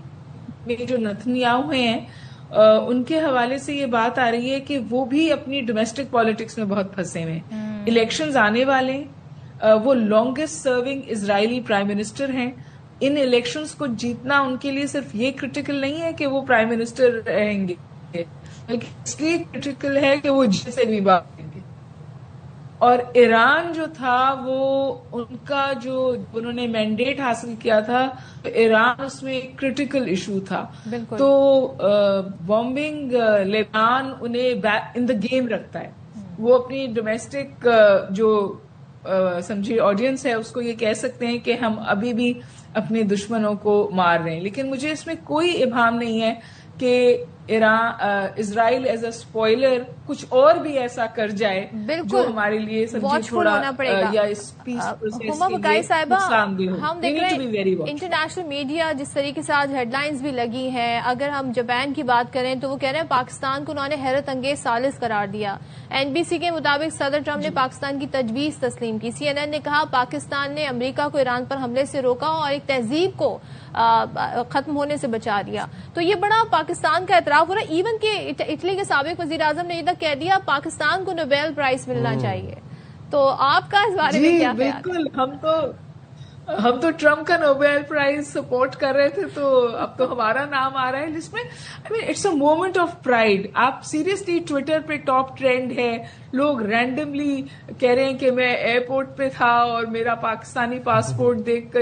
میں جو نتنیاہو ہیں ان کے حوالے سے یہ بات آ رہی ہے کہ وہ بھی اپنی ڈومیسٹک پالیٹکس میں بہت پھنسے ہوئے ہیں. الیکشنز آنے والے ہیں، وہ لانگسٹ سرونگ اسرائیلی پرائم منسٹر ہیں. ان الیکشنز کو جیتنا ان کے لیے صرف یہ کرٹیکل نہیں ہے کہ وہ پرائم منسٹر رہیں گے، بلکہ اس لیے کرٹیکل ہے کہ وہ جیت سے بھی بات کریں گے. اور ایران جو تھا وہ ان کا جو انہوں نے مینڈیٹ حاصل کیا تھا، ایران اس میں ایک کرٹیکل ایشو تھا. تو بامبنگ لبنان انہیں ان دا گیم رکھتا ہے. وہ اپنی ڈومیسٹک جو سمجھے آڈینس ہے اس کو یہ کہہ سکتے ہیں کہ ہم ابھی بھی اپنے دشمنوں کو مار رہے ہیں، لیکن مجھے اس میں کوئی ابہام نہیں ہے کہ اسرائیل ایز اے اسپوائلر کچھ اور بھی ایسا کر جائے جو ہمارے لیے تھوڑا یا اس پیس پروسیس نقصان دہ ہو۔ ہم دیکھ رہے ہیں انٹرنیشنل میڈیا جس طریقے سے آج ہیڈ لائنز بھی لگی ہیں، اگر ہم جاپان کی بات کریں تو وہ کہہ رہے ہیں پاکستان کو انہوں نے حیرت انگیز ثالث قرار دیا۔ NBC کے مطابق صدر ٹرمپ نے پاکستان کی تجویز تسلیم کی۔ CNN نے کہا پاکستان نے امریکہ کو ایران پر حملے سے روکا اور ایک تہذیب کو ختم ہونے سے بچا دیا۔ تو یہ بڑا پاکستان کا اعتراف ہو رہا ہے، ایون کہ اٹلی کے سابق وزیر اعظم نے یہ تک کہہ دیا پاکستان کو نوبیل پرائز ملنا چاہیے۔ تو آپ کا اس بارے میں کیا خیال ہے؟ بالکل، ہم تو ٹرمپ کا نوبیل پرائز سپورٹ کر رہے تھے، تو اب تو ہمارا نام آ رہا ہے جس میں it's a moment of pride. آپ سیریسلی ٹویٹر پہ ٹاپ ٹرینڈ ہے، لوگ رینڈملی کہہ رہے ہیں کہ میں ایئرپورٹ پہ تھا اور میرا پاکستانی پاسپورٹ دیکھ کر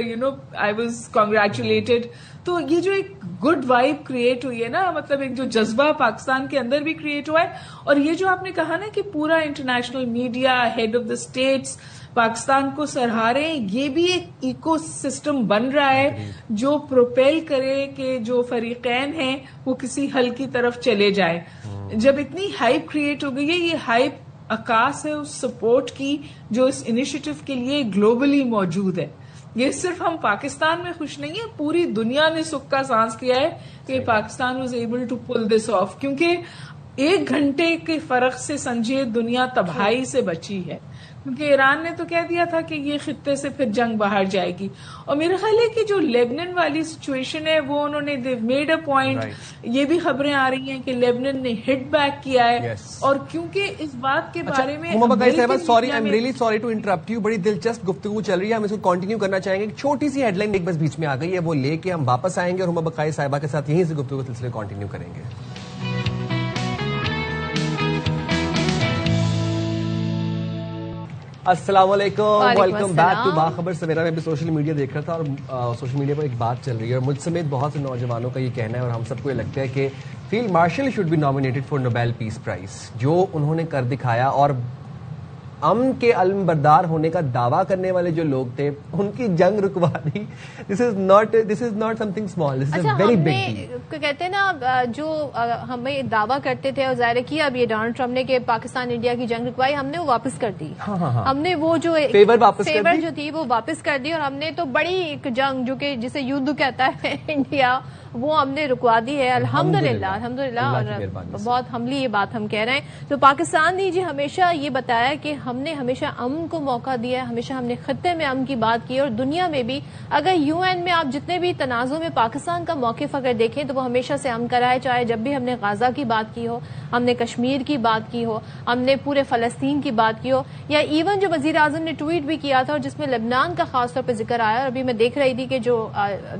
آئی واز کنگریچولیٹڈ۔ تو یہ جو ایک گڈ وائب کریٹ ہوئی ہے نا، مطلب ایک جو جذبہ پاکستان کے اندر بھی کریٹ ہوا ہے، اور یہ جو آپ نے کہا نا کہ پورا international media, head of the states Pakistan کو سراہ رہے ہیں، یہ بھی ایک ایکو سسٹم بن رہا ہے جو پروپیل کرے کہ جو فریقین ہیں وہ کسی حل کی طرف چلے جائیں۔ جب اتنی ہائپ کریٹ ہو گئی ہے، یہ ہائپ عکاس ہے اس سپورٹ کی جو اس انیشیٹو کے لیے گلوبلی موجود ہے۔ یہ صرف ہم پاکستان میں خوش نہیں ہے، پوری دنیا نے سکھ کا سانس لیا ہے کہ Pakistan was able to pull this off, کیونکہ 1 گھنٹے کے فرق سے سمجھے دنیا تباہی سے بچی ہے، کیونکہ ایران نے تو کہہ دیا تھا کہ یہ خطے سے پھر جنگ باہر جائے گی۔ اور میرا خیال ہے کہ جو لیبنن والی سچویشن ہے وہ انہوں نے دے میڈ اے پوائنٹ، یہ بھی خبریں آ رہی ہیں کہ لیبنن نے ہٹ بیک کیا ہے، اور کیونکہ اس بات کے بارے میں sorry, I am really sorry to interrupt you, بڑی دلچسپ گفتگو چل رہی ہے، ہم اس کو کنٹینیو کرنا چاہیں گے۔ ایک چھوٹی سی ہیڈ لائن ایک بس بیچ میں آ گئی ہے، وہ لے کے ہم واپس آئیں گے اور ہما بقائی صاحبہ کے ساتھ یہیں سے گفتگو سلسلے کنٹینیو کریں گے۔ السلام علیکم، ویلکم بیک ٹو باخبر سویرا۔ میں بھی سوشل میڈیا دیکھ رہا تھا اور سوشل میڈیا پر ایک بات چل رہی ہے اور مجھ سمیت بہت سے نوجوانوں کا یہ کہنا ہے اور ہم سب کو یہ لگتا ہے کہ field marshal should be nominated for Nobel peace prize. جو انہوں نے کر دکھایا اور امن کے علم بردار ہونے کا دعویٰ کرنے والے جو لوگ تھے ان کی جنگ رکوا دی۔ This is not something small, this is a very big deal. کہتے ہیں نا جو ہمیں دعویٰ کرتے تھے اور ظاہر کیا اب یہ ڈونلڈ ٹرمپ نے کہ پاکستان انڈیا کی جنگ رکوائی، ہم نے وہ واپس کر دی۔ ہم نے وہ جو فیور جو تھی وہ واپس کر دی، اور ہم نے تو بڑی ایک جنگ جو کہ جسے یدھ کہتا ہے انڈیا، وہ ہم نے رکوا دی ہے الحمدللہ۔ اور بہت ہملی یہ بات ہم کہہ رہے ہیں۔ تو پاکستان نے جی ہمیشہ یہ بتایا کہ ہم نے ہمیشہ امن کو موقع دیا ہے، ہمیشہ ہم نے خطے میں امن کی بات کی، اور دنیا میں بھی اگر UN میں آپ جتنے بھی تنازع میں پاکستان کا موقف اگر دیکھیں تو وہ ہمیشہ سے امن کرا ہے، چاہے جب بھی ہم نے غزہ کی بات کی ہو، ہم نے کشمیر کی بات کی ہو، ہم نے پورے فلسطین کی بات کی ہو، یا ایون جو وزیر اعظم نے ٹویٹ بھی کیا تھا اور جس میں لبنان کا خاص طور پہ ذکر آیا۔ اور ابھی میں دیکھ رہی تھی کہ جو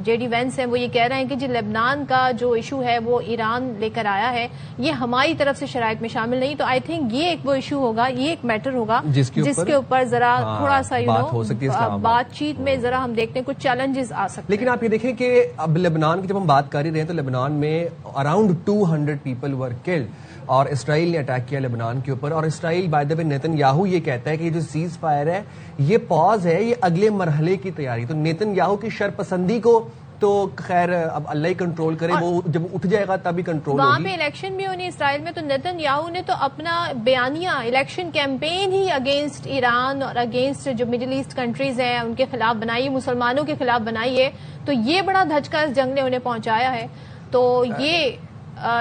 JD وینس ہیں وہ یہ کہہ رہے ہیں کہ جی لبنان کا جو ایشو ہے وہ ایران لے کر آیا ہے، یہ ہماری طرف سے شرائط میں شامل نہیں۔ تو آئی تھنک یہ ایک وہ ایشو ہوگا، یہ ایک میٹر ہوگا جس کے اوپر ذرا تھوڑا سا بات چیت میں ذرا ہم دیکھتے ہیں کچھ چیلنجز آ سکتے ہیں۔ لیکن آپ یہ دیکھیں کہ اب لبنان کی جب ہم بات کر ہی رہے ہیں تو لبنان میں اراؤنڈ 200 پیپل ور کلڈ، اور اسرائیل نے اٹیک کیا لبنان کے اوپر، اور اسرائیل by the way Netanyahu یہ کہتا ہے کہ یہ جو سیز فائر ہے یہ پاز ہے، یہ اگلے مرحلے کی تیاری۔ تو نیتن یاہو کی شرپسندی کو تو خیر اب اللہ ہی کنٹرول کرے، وہ جب اٹھ جائے گا تبھی کنٹرول ہوگی۔ وہاں پہ الیکشن بھی ہونی اسرائیل میں، تو نیتن یاہو نے تو اپنا بیانیہ الیکشن کیمپین ہی اگینسٹ ایران اور اگینسٹ جو مڈل ایسٹ کنٹریز ہیں ان کے خلاف بنائی، مسلمانوں کے خلاف بنائی ہے۔ تو یہ بڑا دھچکا اس جنگ نے انہیں پہنچایا ہے۔ تو یہ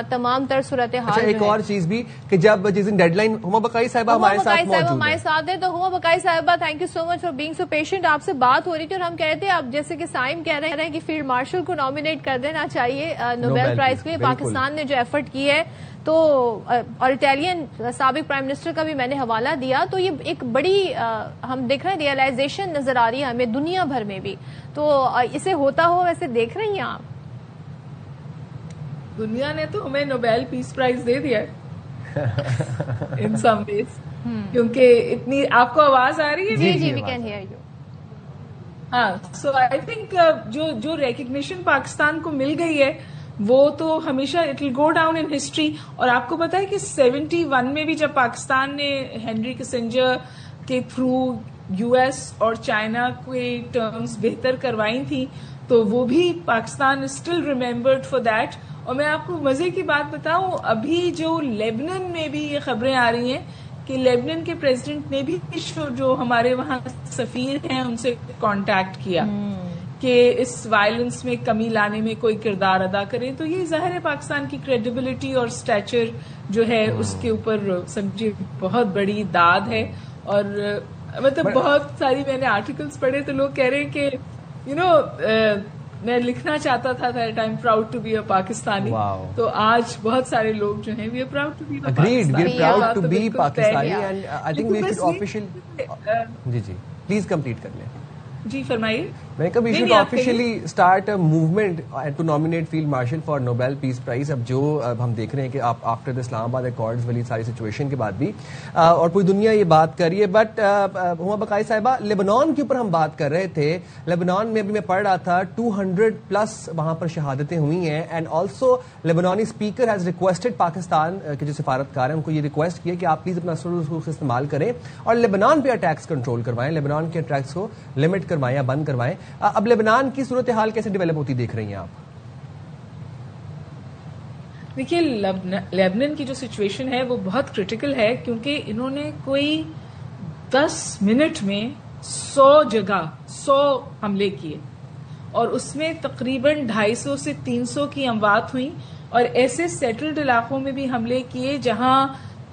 تمام تر صورتحال۔ ایک اور چیز بھی کہ جب جس دن ڈیڈ لائن، ہما بقائی صاحبہ ہمارے ساتھ ہے، تو ہما بقائی صاحبہ thank you so much for being so patient. آپ سے بات ہو رہی تھی اور ہم کہہ رہے تھے اب جیسے کہ سائم کہہ رہے ہیں کہ فیلڈ مارشل کو نامینیٹ کر دینا چاہیے نوبیل پرائز کے لیے۔ پاکستان نے جو ایفرٹ کی ہے تو، اور اٹالین سابق پرائم منسٹر کا بھی میں نے حوالہ دیا، تو یہ ایک بڑی ہم دیکھ رہے ہیں ریئلائزیشن نظر آ رہی ہے ہمیں دنیا بھر میں بھی۔ تو اسے ہوتا ہو ویسے دیکھ رہی ہیں آپ؟ دنیا نے تو ہمیں نوبیل پیس پرائز دے دیا ان سم ویز، کیونکہ اتنی آپ کو آواز آ رہی ہے؟ جی وی کین ہیئر یو۔ ہاں، سو آئی تھنک جو ریکگنیشن پاکستان کو مل گئی ہے، وہ تو ہمیشہ it will go down in history. اور آپ کو پتا ہے کہ 71 میں بھی جب پاکستان نے ہینری کسنجر کے تھرو یو ایس اور چائنا کے ٹرمز بہتر کروائی تھی تو وہ بھی Pakistan is still remembered for that. اور میں آپ کو مزے کی بات بتاؤں, ابھی جو لیبنن میں بھی یہ خبریں آ رہی ہیں کہ لیبنن کے پریزیڈنٹ نے بھی جو ہمارے وہاں سفیر ہیں ان سے کانٹیکٹ کیا کہ اس وائلنس میں کمی لانے میں کوئی کردار ادا کریں. تو یہ ظاہر ہے پاکستان کی کریڈیبلٹی اور اسٹیچر جو ہے اس کے اوپر سمجھے بہت بڑی داد ہے. اور مطلب بہت ساری میں نے آرٹیکلس پڑھے تو لوگ کہہ رہے ہیں کہ میں لکھنا چاہتا تھا that I'm proud to be a Pakistani. تو آج بہت سارے لوگ جو ہیں we are proud to be Agreed, we are proud to be Pakistani and I think we should officially جی پلیز کمپلیٹ کر لیں. جی فرمائیے. میں نے کہا we should officially start a movement to nominate Field Marshal for Nobel Peace Prize. اب جو ہم دیکھ رہے ہیں کہ آپ آفٹر دا اسلام آباد ایکارڈز والی ساری سچویشن کے بعد بھی اور پوری دنیا یہ بات کر رہی ہے. بٹ ہما بقائی صاحبہ, لیبنان کے اوپر ہم بات کر رہے تھے. لیبنان میں ابھی میں پڑھ رہا تھا 200+ وہاں پر شہادتیں ہوئی ہیں and also Lebanese speaker has requested Pakistan کے جو سفارتکار ہیں ان کو یہ ریکویسٹ کیا کہ آپ پلیز اپنا ریسورس استعمال کریں اور لیبنان پہ اٹیکس کنٹرول کروائیں, لیبنان کے اٹیکس کو لمٹ کروائیں یا بند کروائیں. اب لیبنان کی صورتحال کیسے ڈیولپ ہوتی دیکھ رہی ہیں آپ؟ دیکھیے لیبنان کی جو سچویشن ہے وہ بہت کرٹیکل ہے کیونکہ انہوں نے کوئی 10 منٹ میں 100 حملے کیے اور اس میں تقریباً 250 سے 300 کی اموات ہوئی اور ایسے سیٹلڈ علاقوں میں بھی حملے کیے جہاں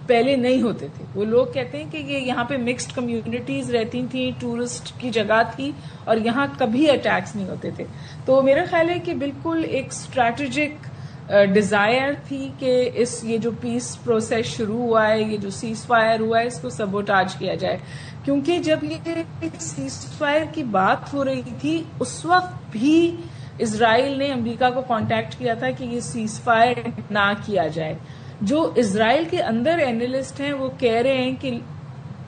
پہلے نہیں ہوتے تھے. وہ لوگ کہتے ہیں کہ یہ یہاں پہ مکسڈ کمیونٹیز رہتی تھیں, ٹورسٹ کی جگہ تھی اور یہاں کبھی اٹیکس نہیں ہوتے تھے. تو میرا خیال ہے کہ بالکل ایک اسٹریٹجک ڈیزائر تھی کہ یہ جو پیس پروسیس شروع ہوا ہے, یہ جو سیز فائر ہوا ہے, اس کو سبوٹاج کیا جائے. کیونکہ جب یہ سیز فائر کی بات ہو رہی تھی اس وقت بھی اسرائیل نے امریکہ کو کانٹیکٹ کیا تھا کہ یہ سیز فائر نہ کیا جائے. جو اسرائیل کے اندر اینالسٹ ہیں وہ کہہ رہے ہیں کہ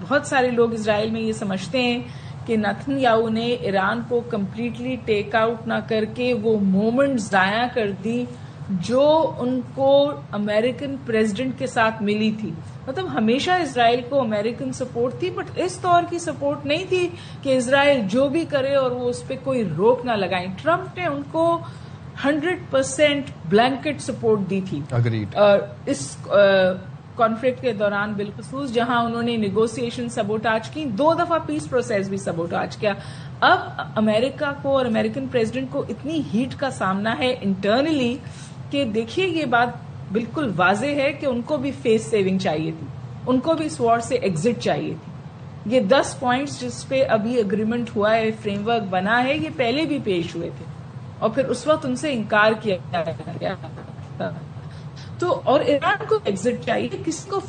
بہت سارے لوگ اسرائیل میں یہ سمجھتے ہیں کہ نتن یاہو نے ایران کو کمپلیٹلی ٹیک آؤٹ نہ کر کے وہ مومنٹ ضائع کر دی جو ان کو امریکن پریزیڈنٹ کے ساتھ ملی تھی. مطلب ہمیشہ اسرائیل کو امریکن سپورٹ تھی بٹ اس طور کی سپورٹ نہیں تھی کہ اسرائیل جو بھی کرے اور وہ اس پہ کوئی روک نہ لگائیں. ٹرمپ نے ان کو 100% بلینکٹ سپورٹ دی تھی اس کانفلکٹ کے دوران, بالخصوص جہاں انہوں نے نیگوسیشن سبوٹاج کی, 2 دفعہ پیس پروسیس بھی سبوٹاج کیا. اب امریکہ کو اور امریکن پریزیڈنٹ کو اتنی ہیٹ کا سامنا ہے انٹرنلی کہ دیکھیے یہ بات بالکل واضح ہے کہ ان کو بھی فیس سیونگ چاہیے تھی, ان کو بھی اس وار سے ایگزٹ چاہیے تھی. یہ 10 پوائنٹس جس پہ ابھی اگریمنٹ ہوا ہے, فریم ورک بنا ہے, یہ پہلے بھی پیش ہوئے تھے اور پھر اس وقت ان سے انکار کیا گیا. تو اور ایران کو ایگزٹ چاہیے, کسی کو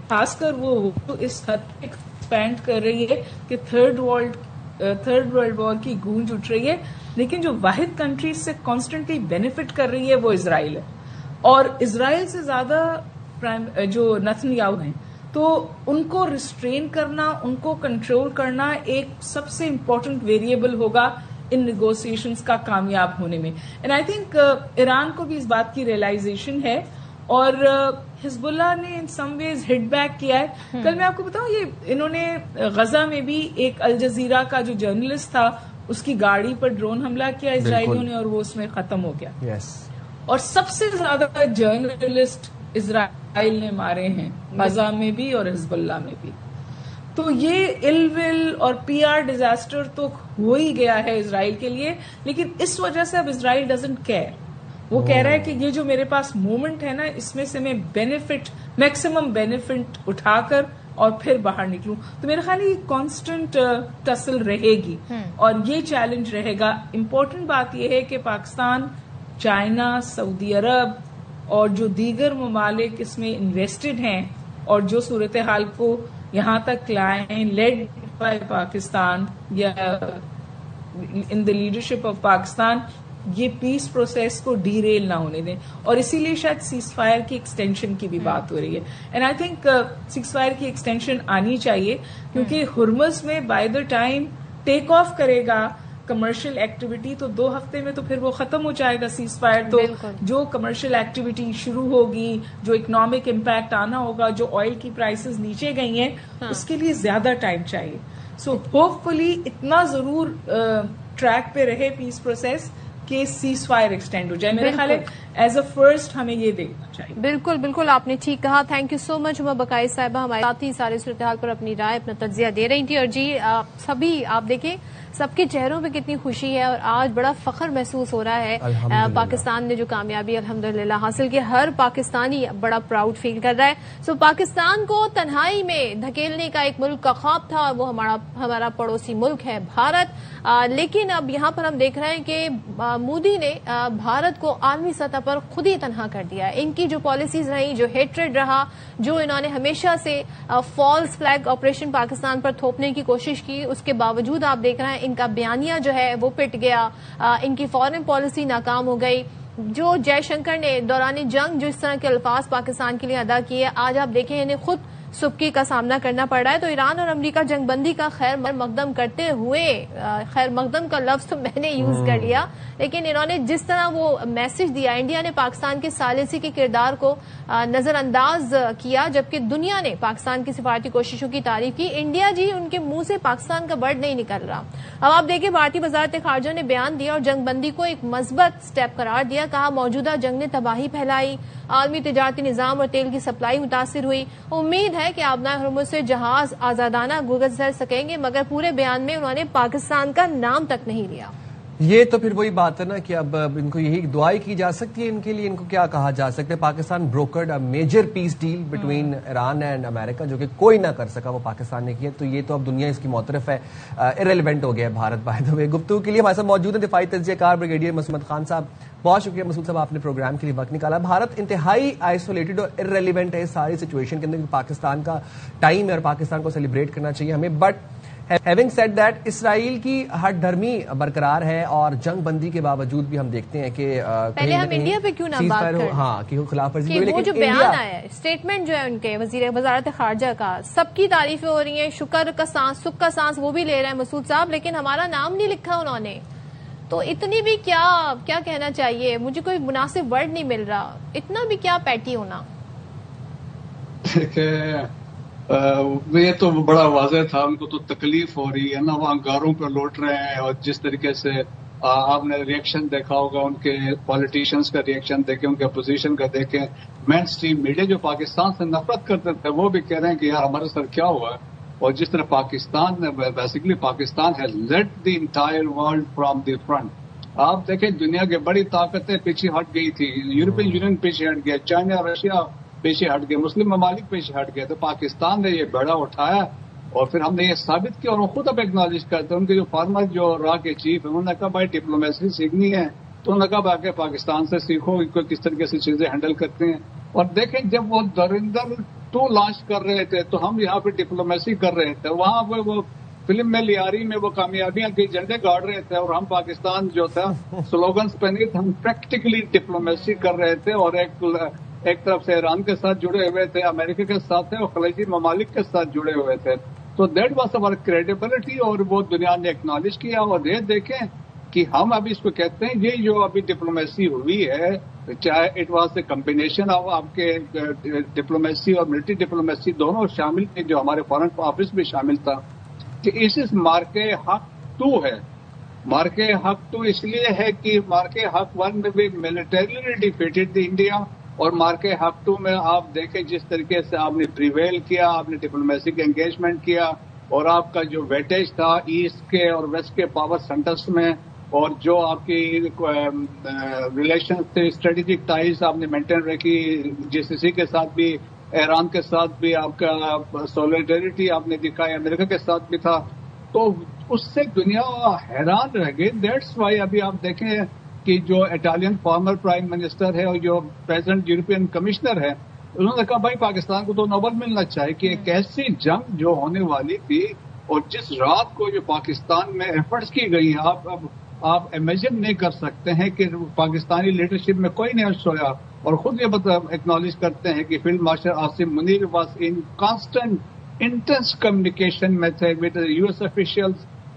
خاص کر وہ اس حد تک ایکسپینڈ کر رہی ہے کہ تھرڈ ورلڈ وار کی گونج اٹھ رہی ہے, لیکن جو واحد کنٹریز سے کانسٹنٹلی بینیفٹ کر رہی ہے وہ اسرائیل ہے. اور اسرائیل سے زیادہ جو نتن یاہو ہیں تو ان کو ریسٹرین کرنا, ان کو کنٹرول کرنا ایک سب سے امپورٹنٹ ویریبل ہوگا ان نیگوسیشنز کا کامیاب ہونے میں. اینڈ آئی تھنک ایران کو بھی اس بات کی ریئلائزیشن ہے اور حزب اللہ نے ان سم ویز ہٹ بیک کیا ہے. کل میں آپ کو بتاؤں یہ انہوں نے غزہ میں بھی ایک الجزیرہ کا جو جرنلسٹ تھا اس کی گاڑی پر ڈرون حملہ کیا اسرائیلیوں نے اور وہ اس میں ختم ہو گیا. اور سب سے زیادہ جرنلسٹ اسرائیل نے مارے ہیں غزہ میں بھی اور حزب اللہ میں بھی. تو یہ ال ول اور پی آر ڈیزاسٹر تو ہو ہی گیا ہے اسرائیل کے لیے, لیکن اس وجہ سے اب اسرائیل ڈزنٹ کیئر. وہ کہہ رہا ہے کہ یہ جو میرے پاس مومنٹ ہے نا اس میں سے میں میکسیمم بینیفٹ اٹھا کر اور پھر باہر نکلوں. تو میرا خیال ہے یہ کانسٹنٹ ٹسل رہے گی اور یہ چیلنج رہے گا. امپورٹنٹ بات یہ ہے کہ پاکستان, چائنا, سعودی عرب اور جو دیگر ممالک اس میں انویسٹڈ ہیں اور جو صورتحال کو یہاں تک لائیں لیڈ بائی پاکستان یا ان دا لیڈرشپ آف پاکستان, یہ پیس پروسیس کو ڈی ریل نہ ہونے دیں. اور اسی لیے شاید سیز فائر کی ایکسٹینشن کی بھی بات ہو رہی ہے. And I think cease fire کی ایکسٹینشن آنی چاہیے کیونکہ ہرمز میں by the time take of کرے گا کمرشل ایکٹیویٹی تو 2 ہفتے میں تو پھر وہ ختم ہو جائے گا سیز فائر. تو جو کمرشل ایکٹیویٹی شروع ہوگی, جو اکنامک امپیکٹ آنا ہوگا, جو آئل کی پرائسز نیچے گئی ہیں, اس کے لیے زیادہ ٹائم چاہیے. سو ہوپ فلی اتنا ضرور ٹریک پہ رہے پیس پروسیس کہ سیز فائر ایکسٹینڈ ہو جائے. میرے خیال ہے ایز اے فرسٹ ہمیں یہ دیکھنا چاہیے. بالکل بالکل آپ نے ٹھیک کہا. تھینک یو سو مچ عمر بقائی صاحبہ, ہمارے ساتھی سارے صورتحال پر اپنی رائے, اپنا تجزیہ دے رہی تھی. اور جی سبھی آپ دیکھیں سب کے چہروں پہ کتنی خوشی ہے اور آج بڑا فخر محسوس ہو رہا ہے. پاکستان نے جو کامیابی الحمدللہ حاصل کی, ہر پاکستانی بڑا پراؤڈ فیل کر رہا ہے. سو پاکستان کو تنہائی میں دھکیلنے کا ایک ملک کا خواب تھا, وہ ہمارا پڑوسی ملک ہے بھارت. لیکن اب یہاں پر ہم دیکھ رہے ہیں کہ مودی نے بھارت کو عالمی سطح پر خود ہی تنہا کر دیا ہے. ان کی جو پالیسیز رہی, جو ہیٹریڈ رہا, جو انہوں نے ہمیشہ سے فالس فلیگ آپریشن پاکستان پر تھوپنے کی کوشش کی, اس کے باوجود آپ دیکھ رہے ہیں ان کا بیانیہ جو ہے وہ پٹ گیا, ان کی فارن پالیسی ناکام ہو گئی. جو جے شنکر نے دوران جنگ جو اس طرح کے الفاظ پاکستان کے لیے ادا کیے, آج آپ دیکھیں انہیں خود سبکی کا سامنا کرنا پڑ رہا ہے. تو ایران اور امریکہ جنگ بندی کا خیر مقدم کرتے ہوئے, خیر مقدم کا لفظ تو میں نے یوز کر لیا, لیکن انہوں نے جس طرح وہ میسج دیا, انڈیا نے پاکستان کے ثالثی کے کردار کو نظر انداز کیا, جبکہ دنیا نے پاکستان کی سفارتی کوششوں کی تعریف کی. انڈیا جی ان کے منہ سے پاکستان کا برڈ نہیں نکل رہا. اب آپ دیکھیں بھارتی وزارت خارجہ نے بیان دیا اور جنگ بندی کو ایک مثبت سٹیپ قرار دیا. کہا موجودہ جنگ نے تباہی پھیلائی, عالمی تجارتی نظام اور تیل کی سپلائی متاثر ہوئی. امید ہے کہ آبنائے ہرمز سے جہاز آزادانہ گزر سکیں گے, مگر پورے بیان میں انہوں نے پاکستان کا نام تک نہیں لیا. یہ تو پھر وہی بات ہے نا کہ اب ان کو یہی دعائی کی جا سکتی ہے ان کے لیے. ان کو کیا کہا جا سکتا ہے, Pakistan brokered a major peace deal between Iran and America, جو کہ کوئی نہ کر سکا, وہ پاکستان نے کیا. تو یہ تو اب دنیا اس کی معترف ہے, ارریلیونٹ ہو گیا ہے بھارت. بائی دا وے گفتگو کے لیے ہمارے ساتھ موجود ہیں دفاعی تجزیہ کار بریگیڈیئر مسعود خان صاحب. بہت شکریہ مسعود صاحب, آپ نے پروگرام کے لیے وقت نکالا. بھارت انتہائی آئسولیٹڈ اور ارریلیونٹ ہے ساری سچویشن کے اندر. پاکستان کا ٹائم ہے اور پاکستان کو سیلیبریٹ کرنا چاہیے ہمیں. بٹ ہیونگ سیڈ دیٹ, اسرائیل کی ہٹ دھرمی برقرار ہے اور جنگ بندی کے باوجود بھی ہم دیکھتے ہیں کہ پہلے ہم انڈیا پہ کیوں نہ بات کریں, ہاں کہ خلاف ورزی, وہ جو بیان آیا ہے, اسٹیٹمنٹ جو ہے ان کے وزارت خارجہ کا, سب کی تعریفیں ہو رہی ہیں, شکر کا سانس, سکھ کا سانس وہ بھی لے رہے ہیں مسعود صاحب, لیکن ہمارا نام نہیں لکھا انہوں نے. تو اتنی بھی کیا کہنا چاہیے, مجھے کوئی مناسب ورڈ نہیں مل رہا, اتنا بھی کیا پیٹی ہونا. یہ تو بڑا واضح تھا, ان کو تو تکلیف ہو رہی ہے نا, وہ انگاروں پہ لوٹ رہے ہیں. اور جس طریقے سے آپ نے ریئیکشن دیکھا ہوگا, ان کے پالیٹیشینز کا ریئیکشن دیکھیں, ان کے اپوزیشن کا دیکھیں, مین اسٹریم میڈیا جو پاکستان سے نفرت کرتے تھے وہ بھی کہہ رہے ہیں کہ یار ہمارے ساتھ کیا ہوا ہے. اور جس طرح پاکستان نے basically Pakistan has lead the entire world from the front. آپ دیکھیں دنیا کی بڑی طاقتیں پیچھے ہٹ گئی تھی, یورپین یونین پیچھے ہٹ گیا, چائنا رشیا پیچھے ہٹ گئے, مسلم ممالک پیچھے ہٹ گئے. تو پاکستان نے یہ بیڑا اٹھایا اور پھر ہم نے یہ ثابت کیا, اور وہ خود اب ایکنالج کرتے ہیں. ان کے جو فارمر جو را کے چیف ہیں, انہوں نے کہا بھائی ڈپلومیسی سیکھنی ہے, تو انہوں نے کہا آگے پاکستان سے سیکھو کہ کس طریقے سے چیزیں ہینڈل کرتے ہیں. اور دیکھیں جب وہ دھرندر 2 لانچ کر رہے تھے تو ہم یہاں پہ ڈپلومیسی کر رہے تھے, وہاں پہ وہ فلم میں لیاری میں وہ کامیابیاں کے جھنڈے گاڑ رہے تھے, اور ہم پاکستان جو تھا سلوگنز پہ نہیں تھے, ہم پریکٹیکلی ڈپلومیسی کر رہے تھے. اور ایک طرف سے ایران کے ساتھ جڑے ہوئے تھے, امریکہ کے ساتھ تھے, اور خلیجی ممالک کے ساتھ جڑے ہوئے تھے. تو دیٹ واز اوور کریڈیبلٹی, اور وہ دنیا نے ایکنالج کیا. اور یہ دیکھیں کہ ہم ابھی اس کو کہتے ہیں یہ جو ابھی ڈپلومیسی ہوئی ہے, چاہے it was a combination of آپ کے ڈپلومیسی اور ملٹری ڈپلومیسی دونوں شامل تھے, جو ہمارے فارن آفس بھی شامل تھا, کہ اس مارکے حق 2 ہے. مارکے حق 2 اس لیے ہے کہ مارکے حق 1 میں بھی ملٹریلی ڈیفیٹڈ دی انڈیا, اور مارکے حق 2 میں آپ دیکھیں جس طریقے سے آپ نے پریویل کیا, آپ نے ڈپلومیسی کا انگیجمنٹ کیا, اور آپ کا جو ویٹیج تھا ایسٹ کے اور ویسٹ کے پاور سینٹرز میں, اور جو آپ کی ریلیشن تھے, اسٹریٹجک ٹائز آپ نے مینٹین رکھی, GCC کے ساتھ بھی, ایران کے ساتھ بھی آپ کا سولیڈریٹی آپ نے دکھائی, امریکہ کے ساتھ بھی تھا. تو اس سے دنیا حیران رہ گئی. دیٹس وائی ابھی آپ دیکھیں کہ جو اٹالین فارمر پرائم منسٹر ہے اور جو پریزیڈنٹ یورپین کمشنر ہے, انہوں نے کہا بھائی پاکستان کو تو نوبل ملنا چاہیے کہ ایک ایسی جنگ جو ہونے والی تھی, اور جس رات کو جو پاکستان میں ایفرٹس کی گئی ہیں, آپ امیجن نہیں کر سکتے ہیں کہ پاکستانی لیڈرشپ میں کوئی نہیں سویا. اور خود یہ ایکنالج کرتے ہیں کہ field martial Asim Munir was in constant intense communication میں تھے ود US officials,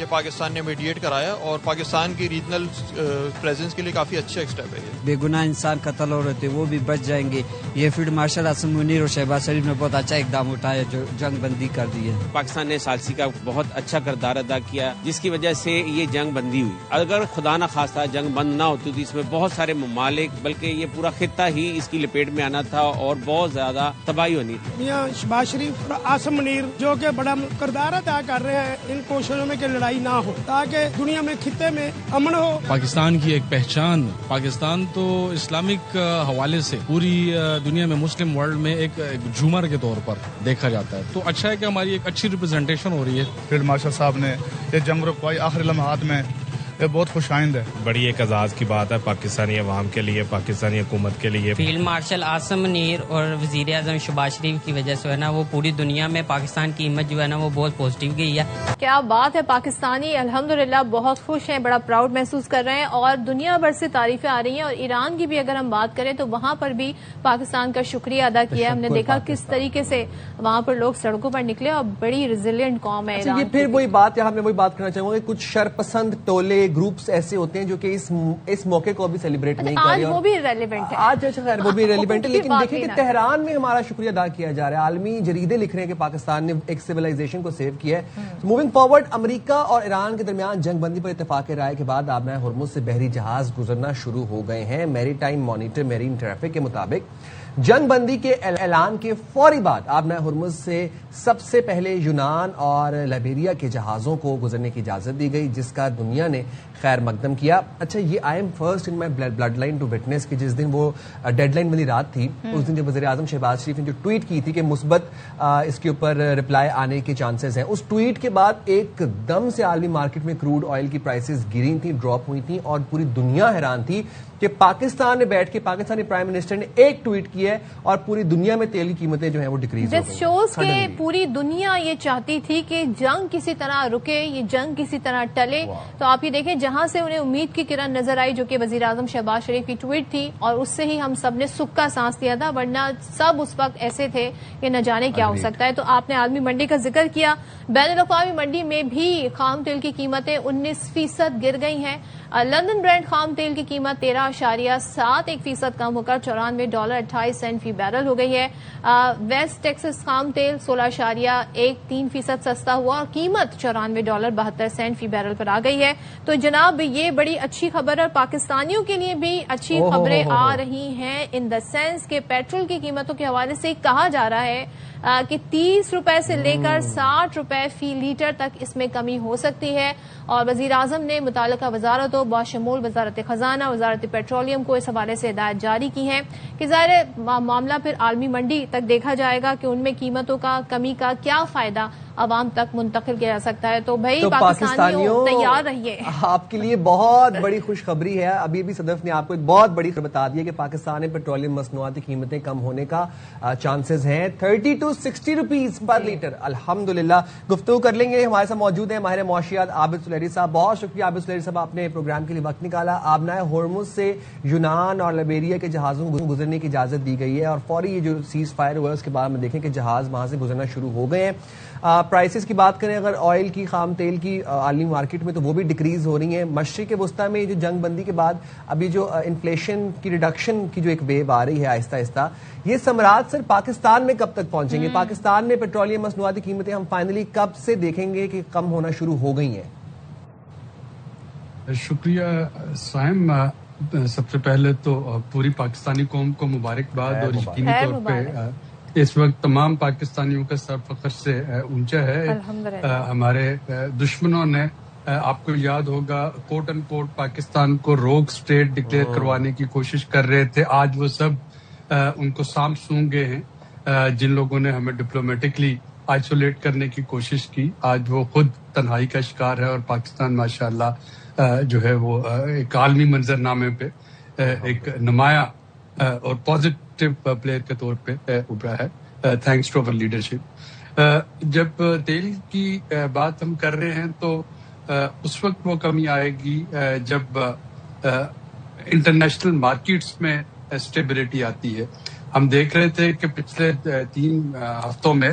کہ پاکستان نے میڈیٹ کرایا اور پاکستان کی ریجنل پریزنس کے لیے کافی اچھا اسٹیپ ہے. بے گناہ انسان قتل ہو رہے تھے وہ بھی بچ جائیں گے. یہ فیلڈ مارشل عاصم منیر اور شہباز شریف نے بہت اچھا اقدام اٹھایا جو جنگ بندی کر دی ہے. پاکستان نے ثالثی کا بہت اچھا کردار ادا کیا جس کی وجہ سے یہ جنگ بندی ہوئی. اگر خدا نہ خواستہ جنگ بند نہ ہوتی تو اس میں بہت سارے ممالک بلکہ یہ پورا خطہ ہی اس کی لپیٹ میں آنا تھا اور بہت زیادہ تباہی ہونی تھی. میاں شہباز شریف اور عاصم منیر جو کہ بڑا کردار ادا کر رہے ہیں ان کوششوں میں کہ لڑائی نہ ہو تاکہ دنیا میں خطے میں امن ہو. پاکستان کی ایک پہچان, پاکستان تو اسلامک حوالے سے پوری دنیا میں مسلم ورلڈ میں ایک جھومر کے طور پر دیکھا جاتا ہے. تو اچھا ہے کہ ہماری ایک اچھی ریپرزنٹیشن ہو رہی ہے. فیلڈ مارشل صاحب نے یہ جنگ رکوائی آخری لمحات میں یہ بہت خوش آئند ہے. بڑی ایک اعزاز کی بات ہے پاکستانی عوام کے لیے, پاکستانی حکومت کے لیے. فیلڈ مارشل عاصم منیر اور وزیر اعظم شہباز شریف کی وجہ سے ہے نا وہ پوری دنیا میں پاکستان کی امیج جو ہے نا وہ بہت پازیٹیو گئی ہے. کیا بات ہے, پاکستانی الحمدللہ بہت خوش ہیں, بڑا پراؤڈ محسوس کر رہے ہیں اور دنیا بھر سے تعریفیں آ رہی ہیں. اور ایران کی بھی اگر ہم بات کریں تو وہاں پر بھی پاکستان کا شکریہ ادا کیا ہے. ہم نے دیکھا کس طریقے سے وہاں پر لوگ سڑکوں پر نکلے اور بڑی ریزیلینٹ قوم ہے. یہ پھر وہی بات, یہاں میں وہی بات کرنا چاہوں گا کہ کچھ شرپسند ٹولے گروپس ایسے ہوتے ہیں جو کہ اس موقع کو بھی سیلیبریٹ نہیں کر رہے. آج وہ بھی ریلیونٹ ہے, آج خیر وہ بھی ریلیونٹ ہے, لیکن دیکھیں کہ تہران میں ہمارا شکریہ ادا کیا جا رہا ہے. عالمی جریدے لکھ رہے ہیں کہ پاکستان نے ایک سویلائزیشن کو سیو کیا ہے. موونگ فارورڈ, امریکہ اور ایران کے درمیان جنگ بندی پر اتفاق رائے کے بعد آبنائے ہرمز سے بحری جہاز گزرنا شروع ہو گئے ہیں. میری ٹائم مانیٹر میرین ٹریفک کے مطابق جنگ بندی کے اعلان کے فوری بعد آبنائے ہرمز سے سب سے پہلے یونان اور لائبیریا کے جہازوں کو گزرنے کی اجازت دی گئی, جس کا دنیا نے خیر مقدم کیا. اچھا, یہ I am first in my blood line to witness کہ جس دن وہ ڈیڈ لائن والی رات تھی اس دن جب وزیر اعظم شہباز شریف نے جو ٹویٹ کی تھی کہ مثبت اس کے اوپر رپلائی آنے کے چانسز ہیں, اس ٹویٹ کے بعد ایک دم سے عالمی مارکیٹ میں کروڈ آئل کی پرائسز گری تھیں, ڈراپ ہوئی تھیں اور پوری دنیا حیران تھی کہ پاکستان میں بیٹھ کے پاکستانی پرائم منسٹر نے ایک ٹویٹ کیا ہے اور پوری دنیا میں تیل کی قیمتیں جو ہیں وہ ڈکریز ہو گئی. جس شوز کہ پوری دنیا یہ چاہتی تھی کہ جنگ کسی طرح رکے, یہ جنگ کسی طرح ٹلے. تو آپ یہ دیکھیں جہاں سے انہیں امید کی کرن نظر آئی جو کہ وزیر اعظم شہباز شریف کی ٹویٹ تھی, اور اس سے ہی ہم سب نے سکھ کا سانس لیا تھا, ورنہ سب اس وقت ایسے تھے کہ نہ جانے کیا ہو سکتا ہے. تو آپ نے عالمی منڈی کا ذکر کیا, بین الاقوامی منڈی میں بھی خام تیل کی قیمتیں 19% گر گئی ہیں. لندن برینڈ خام تیل کی قیمت 13.71% کم ہو کر $94.28 فی بیرل ہو گئی ہے. ویسٹ ٹیکسس خام تیل 16.13% سستا ہوا اور قیمت $94.72 فی بیرل پر آ گئی ہے. تو جناب یہ بڑی اچھی خبر ہے, پاکستانیوں کے لیے بھی اچھی خبریں آ رہی ہیں ان دا سینس کہ پیٹرول کی قیمتوں کے حوالے سے کہا جا رہا ہے کہ 30 روپے سے لے کر 60 روپے فی لیٹر تک اس میں کمی ہو سکتی ہے. اور وزیر اعظم نے متعلقہ وزارتوں بشمول وزارت خزانہ, وزارت پیٹرولیم کو اس حوالے سے ہدایت جاری کی ہیں کہ ظاہر معاملہ پھر عالمی منڈی تک دیکھا جائے گا کہ ان میں قیمتوں کا کمی کا کیا فائدہ عوام تک منتقل کیا جا سکتا ہے. تو بھائی پاکستانیوں تیار رہیے, آپ کے لیے بہت بڑی خوشخبری ہے. ابھی بھی صدف نے آپ کو ایک بہت بڑی خبر بتا دی ہے کہ پاکستان میں پیٹرولیم مصنوعات کی قیمتیں کم ہونے کا چانسز ہیں 30 to 60 روپیز پر لیٹر. الحمدللہ گفتگو کر لیں گے. ہمارے ساتھ موجود ہیں ماہر معاشیات عابد سلیری صاحب. بہت شکریہ عابد سلیری صاحب, آپ نے پروگرام کے لیے وقت نکالا. آبنائے ہرمز سے یونان اور لائبیریا کے جہازوں کو گزرنے کی اجازت دی گئی ہے اور فوری یہ جو سیز فائر ہوا اس کے بعد میں دیکھیں کہ جہاز وہاں سے گزرنا شروع ہو گئے ہیں. پرائسز کی بات کریں اگر آئل کی, خام تیل کی عالمی مارکیٹ میں, تو وہ بھی ڈکریز ہو رہی ہیں. مشرق وسطیٰ میں جو جنگ بندی کے بعد ابھی جو انفلیشن کی ریڈکشن کی جو ایک ویو آ رہی ہے آہستہ آہستہ, یہ ثمرات صرف پاکستان میں کب تک پہنچیں گے؟ پاکستان میں پیٹرولیم مصنوعات کی قیمتیں ہم فائنلی کب سے دیکھیں گے کہ کم ہونا شروع ہو گئی ہیں؟ شکریہ سائم. سب سے پہلے تو پوری پاکستانی قوم کو مبارکباد, اور یقینی طور پہ اس وقت تمام پاکستانیوں کا سر فخر سے اونچا ہے. ہمارے دشمنوں نے, آپ کو یاد ہوگا, کوٹ اینڈ کوٹ پاکستان کو روگ اسٹیٹ ڈکلیئر کروانے کی کوشش کر رہے تھے. آج وہ سب ان کو سانپ سونگ گئے ہیں. جن لوگوں نے ہمیں ڈپلومیٹکلی آئسولیٹ کرنے کی کوشش کی, آج وہ خود تنہائی کا شکار ہے, اور پاکستان ماشاءاللہ جو ہے وہ ایک عالمی منظرنامے پہ ایک نمایاں اور پازیٹیو پلیئر کے طور پہ ابھرا ہے, تھینکس ٹو اوور لیڈرشپ. جب تیل کی بات ہم کر رہے ہیں تو اس وقت وہ کمی آئے گی جب انٹرنیشنل مارکیٹس میں اسٹیبلٹی آتی ہے. ہم دیکھ رہے تھے کہ پچھلے 3 ہفتوں میں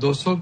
200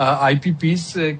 IPPs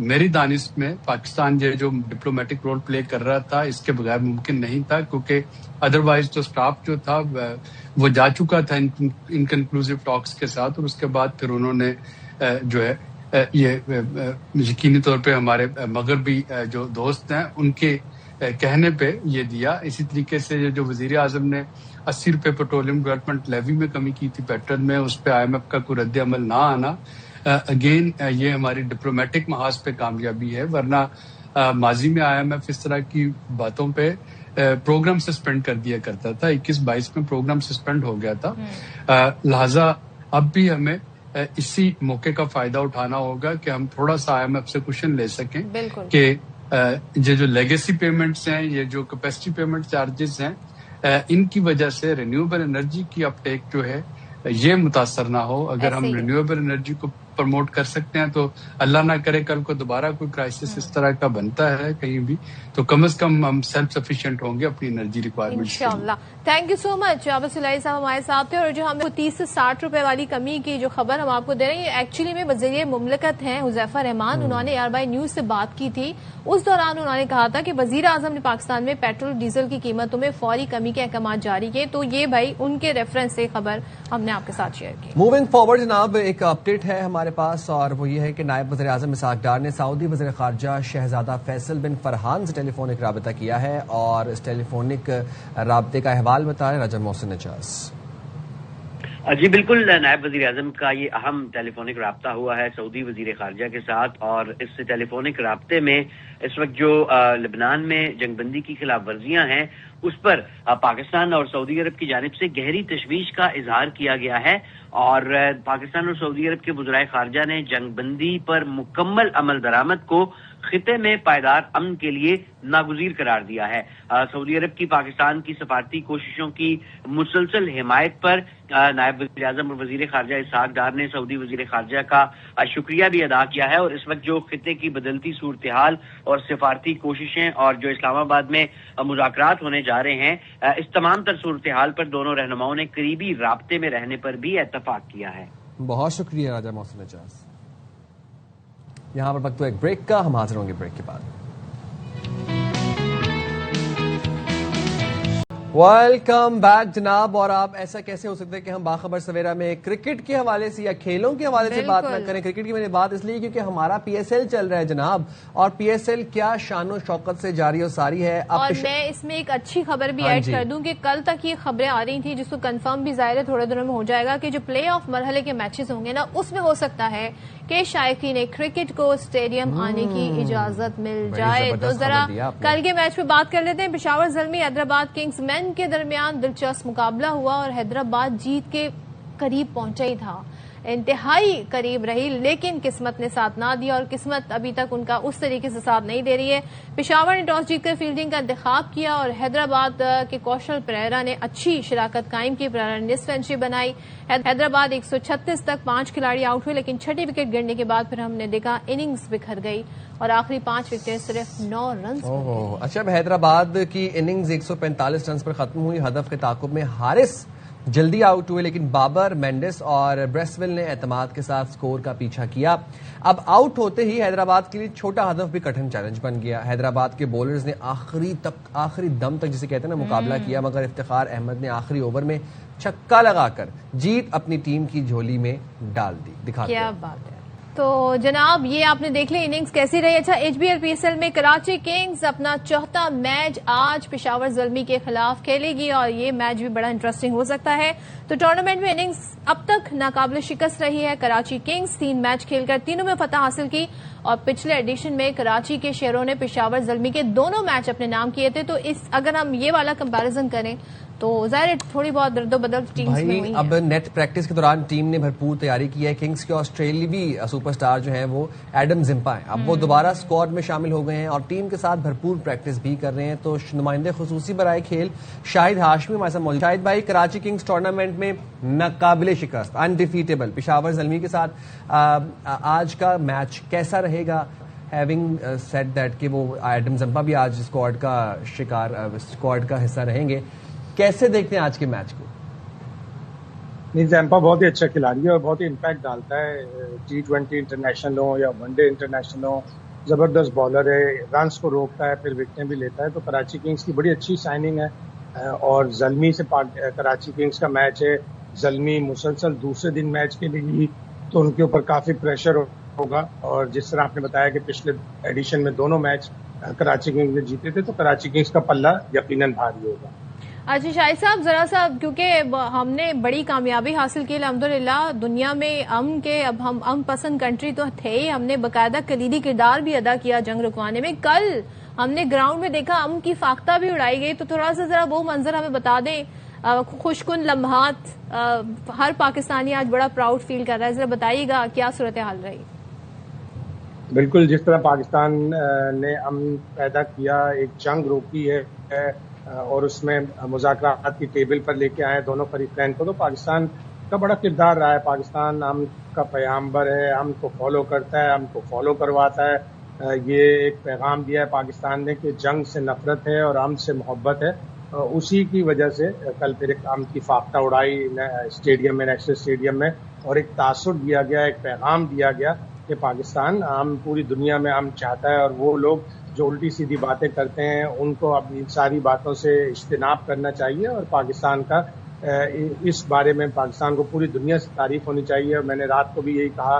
میری دانش میں پاکستان یہ جو ڈپلومیٹک رول پلے کر رہا تھا اس کے بغیر ممکن نہیں تھا، کیونکہ ادروائز جو اسٹاف جو تھا وہ جا چکا تھا انکنکلوسو ٹاکس کے ساتھ، اور اس کے بعد پھر انہوں نے جو ہے یہ یقینی طور پہ ہمارے مغربی جو دوست ہیں ان کے کہنے پہ یہ دیا۔ اسی طریقے سے جو وزیر اعظم نے 80 روپے پیٹرولیم ڈیولپمنٹ لیوی میں کمی کی تھی پیٹرول میں، اس پہ آئی ایم ایف کا کوئی رد عمل نہ آنا، اگین یہ ہماری ڈپلومیٹک محاذ پہ کامیابی ہے، ورنہ ماضی میں آئی ایم ایف اس طرح کی باتوں پہ پروگرام سسپینڈ کر دیا کرتا تھا، 21-22 میں پروگرام سسپینڈ ہو گیا تھا۔ لہٰذا اب بھی ہمیں اسی موقع کا فائدہ اٹھانا ہوگا کہ ہم تھوڑا سا آئی ایم ایف سے کوشچن لے سکیں کہ یہ جو لیگیسی پیمنٹس ہیں، یہ جو کیپیسٹی پیمنٹ چارجز ہیں، ان کی وجہ سے رینیویبل انرجی کی اپٹیک جو ہے یہ متاثر نہ ہو۔ اگر ہم رینیویبل انرجی کو پروموٹ کر سکتے ہیں تو اللہ نہ کرے کل کو دوبارہ کوئی کرائسس اس طرح کا بنتا ہے کہیں بھی، تو کم از کم ہم سیلف سفیشینٹ ہوں گے اپنی انرجی ریکوائرمنٹ۔ انشاءاللہ۔ تھینک یو سو مچ عابد سلائی صاحب ہمارے ساتھ تھے، اور جو ہمیں 30 سے 60 روپے والی کمی کی جو خبر ہم آپ کو دے رہے ہیں، ایکچولی میں وزیر مملکت ہیں حذیفہ رحمان، انہوں نے AR بائی نیوز سے بات کی تھی، اس دوران انہوں نے کہا تھا کہ وزیر اعظم نے پاکستان میں پیٹرول ڈیزل کی قیمتوں میں فوری کمی کے احکامات جاری کیے، تو یہ بھائی ان کے ریفرنس سے خبر ہم نے آپ کے ساتھ شیئر کی۔ موونگ فارورڈ جناب، ایک اپڈیٹ ہے ہمارے پاس، اور وہ یہ ہے کہ نائب وزیر اعظم اسحاق ڈار نے سعودی وزیر خارجہ شہزادہ فیصل بن فرحان سے ٹیلی فونک رابطہ کیا ہے، اور اس ٹیلی فونک رابطے کا احوال بتا رہے رجب محسن نجاز۔ جی بالکل، نائب وزیر اعظم کا یہ اہم ٹیلی فونک رابطہ ہوا ہے سعودی وزیر خارجہ کے ساتھ، اور اس ٹیلی فونک رابطے میں اس وقت جو لبنان میں جنگ بندی کی خلاف ورزیاں ہیں اس پر پاکستان اور سعودی عرب کی جانب سے گہری تشویش کا اظہار کیا گیا ہے، اور پاکستان اور سعودی عرب کے وزرائے خارجہ نے جنگ بندی پر مکمل عمل درآمد کو خطے میں پائیدار امن کے لیے ناگزیر قرار دیا ہے۔ سعودی عرب کی پاکستان کی سفارتی کوششوں کی مسلسل حمایت پر نائب وزیر اعظم اور وزیر خارجہ اسحاق ڈار نے سعودی وزیر خارجہ کا شکریہ بھی ادا کیا ہے، اور اس وقت جو خطے کی بدلتی صورتحال اور سفارتی کوششیں اور جو اسلام آباد میں مذاکرات ہونے جا رہے ہیں، اس تمام تر صورتحال پر دونوں رہنماؤں نے قریبی رابطے میں رہنے پر بھی اتفاق کیا ہے۔ بہت شکریہ راجہ محسن نجاز۔ یہاں پر وقت ایک بریک کا، ہم حاضر ہوں گے بریک کے بعد۔ ویلکم بیک جناب، اور آپ ایسا کیسے ہو سکتا ہے کہ ہم باخبر سویرا میں کرکٹ کے حوالے سے یا کھیلوں کے حوالے سے بات نہ کریں؟ کرکٹ کی میں نے بات اس لیے کیونکہ ہمارا PSL چل رہا ہے جناب، اور PSL کیا شان و شوکت سے جاری و ساری ہے۔ اور میں اس میں ایک اچھی خبر بھی ایڈ کر دوں کہ کل تک یہ خبریں آ رہی تھیں، جس کو کنفرم بھی ظاہر ہے تھوڑے دنوں میں ہو جائے گا، کہ جو پلے آف مرحلے کے میچز ہوں گے نا، اس میں ہو سکتا ہے کہ شائقین کرکٹ کو اسٹیڈیم آنے کی اجازت مل جائے۔ تو ذرا کل کے میچ پہ بات کر لیتے ہیں۔ پشاور زلمی حیدرآباد کنگز مین کے درمیان دلچسپ مقابلہ ہوا، اور حیدرآباد جیت کے قریب پہنچا ہی تھا، انتہائی قریب رہی، لیکن قسمت نے ساتھ نہ دیا، اور قسمت ابھی تک ان کا اس طریقے سے ساتھ نہیں دے رہی ہے۔ پشاور نے ٹاس جیت کر فیلڈنگ کا انتخاب کیا، اور حیدرآباد کے کوشل پریرا نے اچھی شراکت قائم کی، پریرا نے نصف سنچری بنائی۔ حیدرآباد 136 تک 5 کھلاڑی آؤٹ ہوئے، لیکن چھٹی وکٹ گرنے کے بعد پھر ہم نے دیکھا اننگز بکھر گئی، اور آخری 5 وکٹیں صرف 9 رنز پر۔ اچھا، حیدرآباد کی اننگز 145 رنز پر ختم ہوئی، ہدف کے تعاقب میں حارث جلدی آؤٹ ہوئے، لیکن بابر، مینڈس اور بریسویل نے اعتماد کے ساتھ سکور کا پیچھا کیا۔ اب آؤٹ ہوتے ہی حیدرآباد کے لیے چھوٹا ہدف بھی کٹھن چیلنج بن گیا۔ حیدرآباد کے بولرز نے آخری دم تک جسے کہتے ہیں نا مقابلہ کیا، مگر افتخار احمد نے آخری اوور میں چھکا لگا کر جیت اپنی ٹیم کی جھولی میں ڈال دی۔ کیا بات ہے۔ تو جناب یہ آپ نے دیکھ لی اننگز کیسی رہی۔ اچھا، HBL PSL میں کراچی کنگز اپنا چوتھا میچ آج پشاور زلمی کے خلاف کھیلے گی، اور یہ میچ بھی بڑا انٹرسٹنگ ہو سکتا ہے۔ تو ٹورنامنٹ میں اننگز اب تک ناقابل شکست رہی ہے کراچی کنگز، 3 میچ کھیل کر تینوں میں فتح حاصل کی، اور پچھلے ایڈیشن میں کراچی کے شہروں نے پشاور زلمی کے دونوں میچ اپنے نام کیے تھے۔ تو اگر ہم یہ والا کمپیریزن کریں تو ظاہر تھوڑی بہت درد و بدل ٹیمز میں ہوئی ہے۔ اب نیٹ پریکٹس کے دوران ٹیم نے بھرپور تیاری کی ہے۔ کنگز کے آسٹریلیوی سپر سٹار جو ہیں وہ ایڈم زمپا ہیں، اب وہ دوبارہ اسکواڈ میں شامل ہو گئے ہیں، اور ٹیم کے ساتھ بھرپور پریکٹس بھی کر رہے ہیں۔ تو نمائندے خصوصی برائے کھیل شاہد ہاشمی ہمارے ساتھ موجود۔ شاہد بھائی، کراچی کنگز ٹورنامنٹ میں ناقابل شکست، انڈیفیٹیبل پشاور زلمی کے ساتھ آج کا میچ کیسا رہے گا؟ ہیونگ سیڈ دیٹ کہ وہ ایڈم زمپا بھی آج اسکواڈ کا حصہ رہیں گے، کیسے دیکھتے ہیں آج کے میچ کو؟ زیمپا بہت ہی اچھا کھلاڑی ہے اور بہت ہی امپیکٹ ڈالتا ہے. T20 انٹرنیشنل ہو یا ون ڈے انٹرنیشنل ہو, زبردست بالر ہے, رنس کو روکتا ہے پھر وکٹیں بھی لیتا ہے. تو کراچی کنگز کی بڑی اچھی سائننگ ہے. اور زلمی سے کراچی کنگز کا میچ ہے. زلمی مسلسل دوسرے دن میچ کے لیے, تو ان کے اوپر کافی پریشر ہوگا. اور جس طرح آپ نے بتایا کہ پچھلے ایڈیشن میں دونوں میچ کراچی کنگز نے جیتے تھے, تو کراچی کنگز کا پلہ یقیناً بھاری ہوگا. اچھا شاہد صاحب, ذرا سا کیونکہ ہم نے بڑی کامیابی حاصل کی الحمدللہ دنیا میں امن کے, اب ہم امن پسند کنٹری تو تھے ہی, ہم نے باقاعدہ کلیدی کردار بھی ادا کیا جنگ رکوانے میں. کل ہم نے گراؤنڈ میں دیکھا امن کی فاختہ بھی اڑائی گئی, تو تھوڑا سا ذرا وہ منظر ہمیں بتا دیں, خوشکن لمحات, ہر پاکستانی آج بڑا پراؤڈ فیل کر رہا ہے, ذرا بتائیے گا کیا صورتحال رہی؟ بالکل, جس طرح پاکستان نے امن پیدا کیا, ایک جنگ روکی ہے اور اس میں مذاکرات کی ٹیبل پر لے کے آئے دونوں فریقین کو, تو پاکستان کا بڑا کردار رہا ہے. پاکستان امن کا پیغامبر ہے, امن کو فالو کرتا ہے, امن کو فالو کرواتا ہے. یہ ایک پیغام دیا ہے پاکستان نے کہ جنگ سے نفرت ہے اور امن سے محبت ہے. اسی کی وجہ سے کل پھر ایک امن کی فاختہ اڑائی اسٹیڈیم میں, نیشنل اسٹیڈیم میں, اور ایک تاثر دیا گیا, ایک پیغام دیا گیا کہ پاکستان امن پوری دنیا میں امن چاہتا ہے. اور وہ لوگ جو الٹی سیدھی باتیں کرتے ہیں ان کو اپنی ساری باتوں سے اجتناب کرنا چاہیے, اور پاکستان کا اس بارے میں پاکستان کو پوری دنیا سے تعریف ہونی چاہیے. اور میں نے رات کو بھی یہی کہا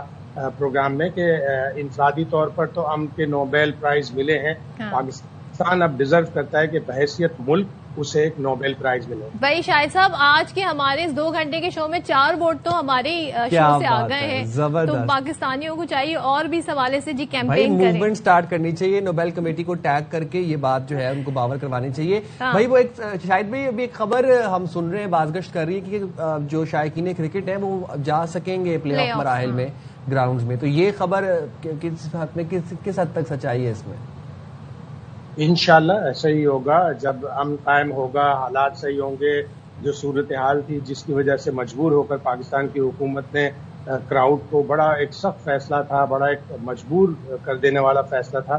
پروگرام میں کہ انفرادی طور پر تو امن کے نوبیل پرائز ملے ہیں, پاکستان اب ڈیزرو کرتا ہے کہ بحیثیت ملک اسے ایک نوبیل پرائز ملے. بھائی شاہد صاحب, آج کے ہمارے اس 2 گھنٹے کے شو میں 4 ووٹ تو ہمارے شو سے آ گئے ہیں, تو پاکستانیوں کو چاہیے اور بھی اس حوالے سے جی کیمپین کریں, موومنٹ سٹارٹ کرنی چاہیے, نوبیل کمیٹی کو ٹیگ کر کے یہ بات جو ہے ان کو باور کروانی چاہیے. بھائی وہ ایک شاید بھائی ابھی ایک خبر ہم سن رہے ہیں, بازگشت کر رہی ہے کہ جو شائقین کرکٹ ہیں وہ جا سکیں گے پلے آف مراحل میں گراؤنڈز میں, تو یہ خبر کس حد تک سچائی ہے اس میں؟ انشاءاللہ ایسا ہی ہوگا. جب امن قائم ہوگا, حالات صحیح ہوں گے. جو صورتحال تھی جس کی وجہ سے مجبور ہو کر پاکستان کی حکومت نے کراؤڈ کو, بڑا ایک سخت فیصلہ تھا, بڑا ایک مجبور کر دینے والا فیصلہ تھا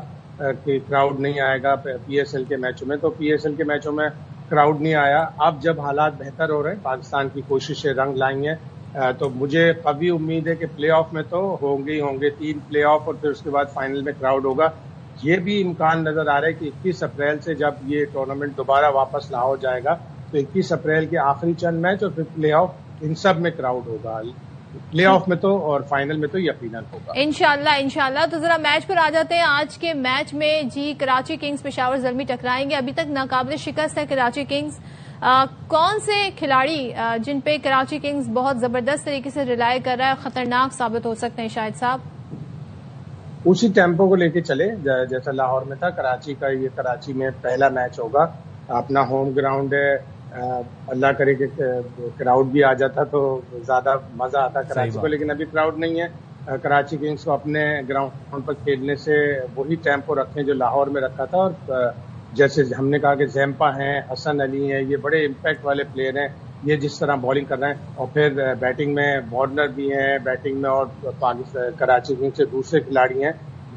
کہ کراؤڈ نہیں آئے گا پی ایس ایل کے میچوں میں, تو پی ایس ایل کے میچوں میں کراؤڈ نہیں آیا. اب جب حالات بہتر ہو رہے ہیں, پاکستان کی کوششیں رنگ لائیں ہیں, تو مجھے قوی امید ہے کہ پلے آف میں تو ہوں گے ہی ہوں گے, 3 پلے آف اور پھر اس کے بعد فائنل میں کراؤڈ ہوگا. یہ بھی امکان نظر آ رہا ہے کہ 21 اپریل سے جب یہ ٹورنامنٹ دوبارہ واپس لاہور جائے گا, تو 21 اپریل کے آخری چند میچ اور پھر پلے آف, ان سب میں کراؤڈ ہوگا. پلے آف میں تو اور فائنل میں تو یقیناً ہوگا انشاءاللہ. تو ذرا میچ پر آ جاتے ہیں. آج کے میچ میں جی کراچی کنگز پشاور زلمی ٹکرائیں گے. ابھی تک ناقابل شکست ہے کراچی کنگز. کون سے کھلاڑی جن پہ کراچی کنگز بہت زبردست طریقے سے ریلائی کر رہا ہے, خطرناک ثابت ہو سکتے ہیں شاہد صاحب؟ اسی ٹیمپو کو لے کے چلے جیسا لاہور میں تھا. کراچی کا یہ کراچی میں پہلا میچ ہوگا, اپنا ہوم گراؤنڈ ہے. اللہ کرے کہ کراؤڈ بھی آ جاتا تو زیادہ مزہ آتا کراچی کو, لیکن ابھی کراؤڈ نہیں ہے. کراچی کنگز کو اپنے گراؤنڈ پر کھیلنے سے وہی ٹیمپو رکھیں جو لاہور میں رکھا تھا. اور جیسے ہم نے کہا کہ زیمپا ہیں, حسن علی ہیں, یہ بڑے امپیکٹ والے پلیئر ہیں. یہ جس طرح بالنگ کر رہے ہیں, اور پھر بیٹنگ میں وارنر بھی ہیں بیٹنگ میں, اور کراچی کنگز سے دوسرے کھلاڑی ہیں,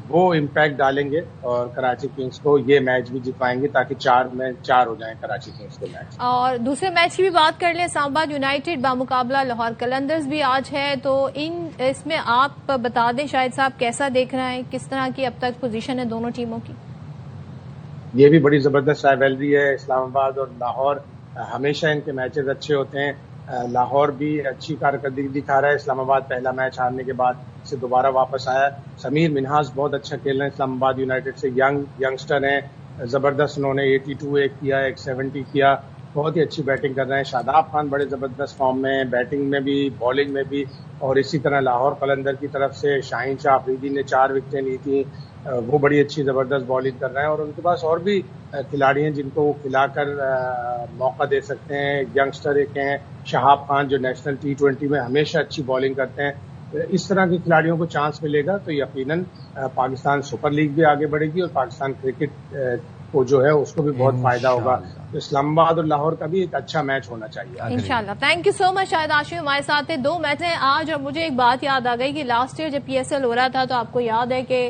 وہ امپیکٹ ڈالیں گے اور کراچی کنگز کو یہ میچ بھی جتوائیں گے, تاکہ 4 ہو جائیں کراچی کنگز کے میچ. اور دوسرے میچ کی بھی بات کر لیں, اسلام آباد یونائیٹڈ بامقابلہ لاہور قلندرز بھی آج ہے, تو اس میں آپ بتا دیں شاہد صاحب کیسا دیکھ رہے ہیں, کس طرح کی اب تک پوزیشن ہے دونوں ٹیموں کی؟ یہ بھی بڑی زبردست رائیولری ہے. اسلام آباد اور لاہور ہمیشہ ان کے میچز اچھے ہوتے ہیں. لاہور بھی اچھی کارکردگی دکھا رہا ہے. اسلام آباد پہلا میچ ہارنے کے بعد سے دوبارہ واپس آیا. سمیر منہاس بہت اچھا کھیل رہے ہیں اسلام آباد یونائیٹڈ سے, ینگسٹر ہیں, زبردست. انہوں نے 82 ایک کیا, 170 کیا, بہت ہی اچھی بیٹنگ کر رہے ہیں. شاداب خان بڑے زبردست فارم میں ہیں, بیٹنگ میں بھی بالنگ میں بھی. اور اسی طرح لاہور قلندر کی طرف سے شاہین شاہ افریدی نے 4 وکٹیں لی تھیں, وہ بڑی اچھی زبردست بالنگ کر رہے ہیں. اور ان کے پاس اور بھی کھلاڑی ہیں جن کو وہ کھلا کر موقع دے سکتے ہیں. ینگسٹر ایک ہیں شہاب خان جو نیشنل T20 میں ہمیشہ اچھی بالنگ کرتے ہیں. اس طرح کے کھلاڑیوں کو چانس ملے گا تو یقیناً پاکستان سپر لیگ بھی آگے بڑھے گی, اور پاکستان کرکٹ کو جو ہے اس کو بھی بہت فائدہ ہوگا. تو اسلام آباد اور لاہور کا بھی ایک اچھا میچ ہونا چاہیے انشاءاللہ. تھینک یو سو مچ شاہد ہاشمی, ہمارے ساتھ ہیں. 2 میچ ہیں آج, اور مجھے ایک بات یاد آ گئی کہ لاسٹ ایئر جب PSL ہو رہا تھا تو آپ کو یاد ہے کہ